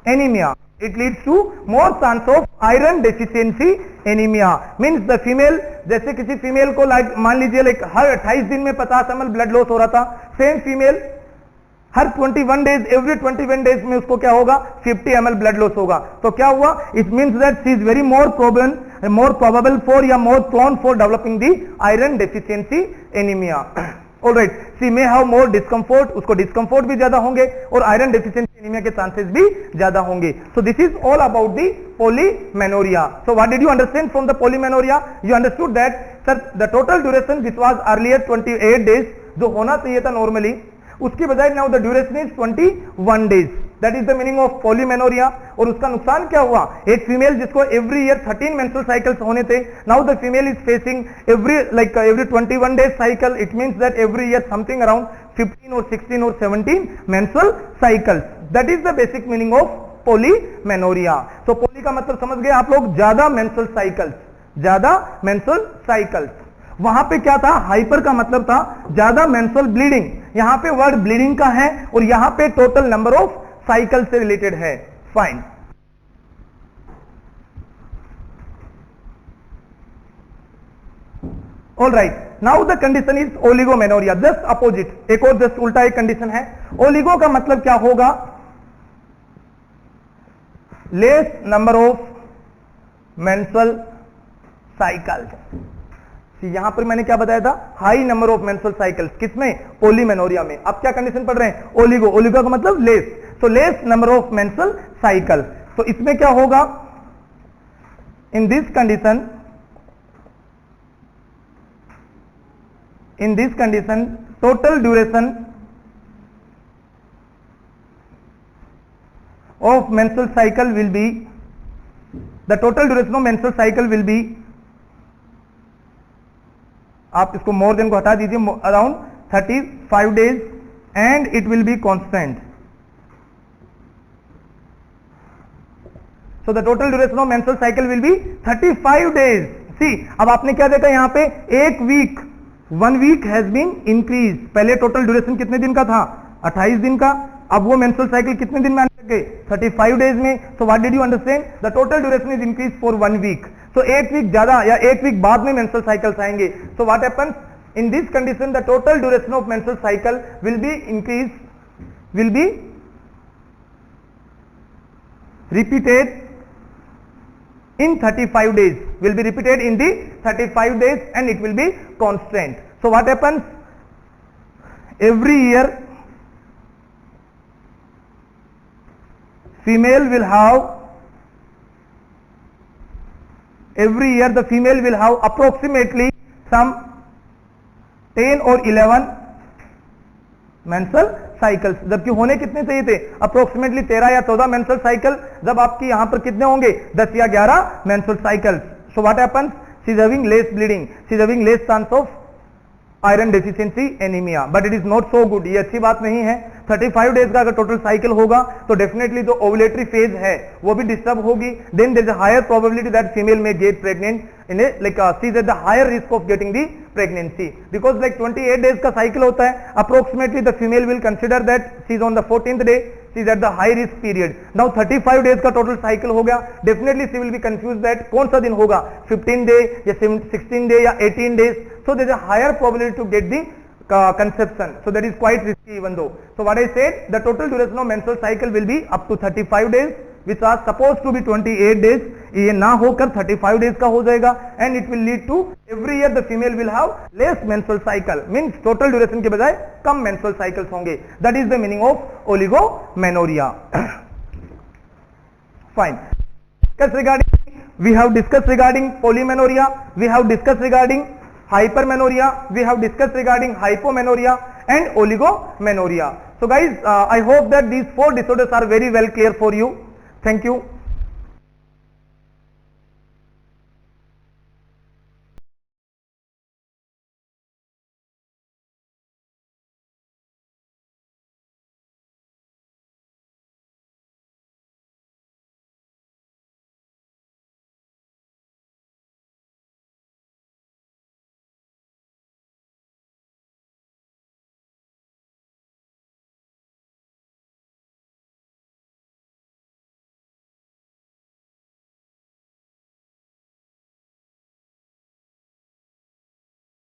anemia. It leads to more chance of iron deficiency anemia. Means the female, जैसे किसी female को like मान लीजिए लाइक हर 28 दिन में 50 ml ब्लड लॉस हो रहा था, सेम फीमेल हर 21 डेज, एवरी 21 डेज में उसको क्या होगा? 50 ml ब्लड लॉस होगा. तो क्या हुआ? It means that she is very more probable for या more prone for developing the iron deficiency anemia. Alright, she may have more discomfort, उसको डिस्कम्फर्ट भी ज्यादा होंगे और आयरन डेफिशिएंसी एनीमिया के चांसेस भी ज्यादा होंगे. So this is all about the polymenorrhea. So what did you understand from the polymenorrhea? You understood that sir the total duration which was earlier 28 days, जो होना चाहिए था नॉर्मली, उसकी बजाय now the duration is 21 days. That is the meaning of polymenorrhoea. और उसका नुकसान क्या हुआ? एक फीमेल जिसको एवरी ईयर 13 मेंस्ट्रुअल साइकिल्स होने थे, now the female is facing every 21 days cycle. It means that every year something around 15 और 16 और 17 menstrual cycles. That is the basic meaning of polymenorrhoea. तो पॉली का मतलब समझ गए आप लोग? ज्यादा मेंस्ट्रुअल साइकिल्स, ज्यादा मेंस्ट्रुअल साइकिल्स. वहां पे क्या था? हाइपर का मतलब था ज्यादा मेंस्ट्रुअल ब्लीडिंग. यहां पे वर्ड ब्लीडिंग का है और यहां पे टोटल नंबर ऑफ साइकिल से रिलेटेड है. Fine. All right, now the condition is oligomenorrhoea. Just opposite, एक और जस्ट उल्टा एक कंडीशन है. ओलिगो का मतलब क्या होगा? Less number of menstrual cycles. यहां पर मैंने क्या बताया था? High number of menstrual cycles. किसमें? पॉलीमेनोरिया में. अब क्या कंडीशन पढ़ रहे हैं? ओलिगो. ओलिगो का मतलब लेस. तो less number of menstrual cycle. तो इसमें क्या होगा? In this condition total duration of menstrual cycle will be, the total duration of menstrual cycle will be, आप इसको मोर देन को हटा दीजिए, around 35 days and it will be constant. So the total duration of menstrual cycle will be 35 days. See, अब आपने क्या देखा यहाँ पे? एक week, 1 week has been increased. पहले टोटल ड्यूरेशन कितने दिन का था? 28 दिन का. अब वो मेंस्ट्रुअल साइकिल कितने दिन में आने लग गए? 35 डेज में. So what did you understand? The total duration is increase for 1 week. So एक वीक ज्यादा या एक वीक बाद में मेंस्ट्रुअल साइकिल्स आएंगे. सो what happens in this condition? The total duration of menstrual cycle will be increase, will be repeated in 35 days, will be repeated in the 35 days and it will be constant. So what happens? Every year female will have, every year the female will have approximately some 10 or 11 menstrual cycles, जबकि होने कितने चाहिए थे? Approximately 13 या 14 menstrual cycle, जब आपकी यहां पर कितने होंगे? 10 या 11 menstrual cycles. So what happens? She is having less bleeding, she is having less chance of iron deficiency anaemia, but it is not so good. ये अच्छी बात नहीं है. 35 डेज का अगर टोटल साइकिल होगा तो डेफिनेटली जो ओवुलेटरी फेज है वो भी डिस्टर्ब होगी. Then there is a higher probability that female may get pregnant in a like she is at the higher risk of getting the pregnancy, because like 28 days का cycle होता है. Approximately the female will consider that she is on the 14th day, she is at the high risk period. Now 35 days का total cycle हो गया. Definitely she will be confuse that कौन सा दिन होगा, 15 डे या 16 डे या 18 days. So there is a higher probability to get the conception, so that is quite risky even though. So what I said, the total duration of menstrual cycle will be up to 35 days, which was supposed to be 28 days. ये ना होकर 35 days का हो जाएगा, and it will lead to every year the female will have less menstrual cycle, means total duration के बजाय कम menstrual cycles होंगे. That is the meaning of oligomenoria. Fine. Discuss regarding, we have discussed regarding polymenorrhea, we have discussed regarding hypermenorrhea, we have discussed regarding hypomenorrhea and oligomenoria. So guys, I hope that these 4 disorders are very well clear for you. Thank you.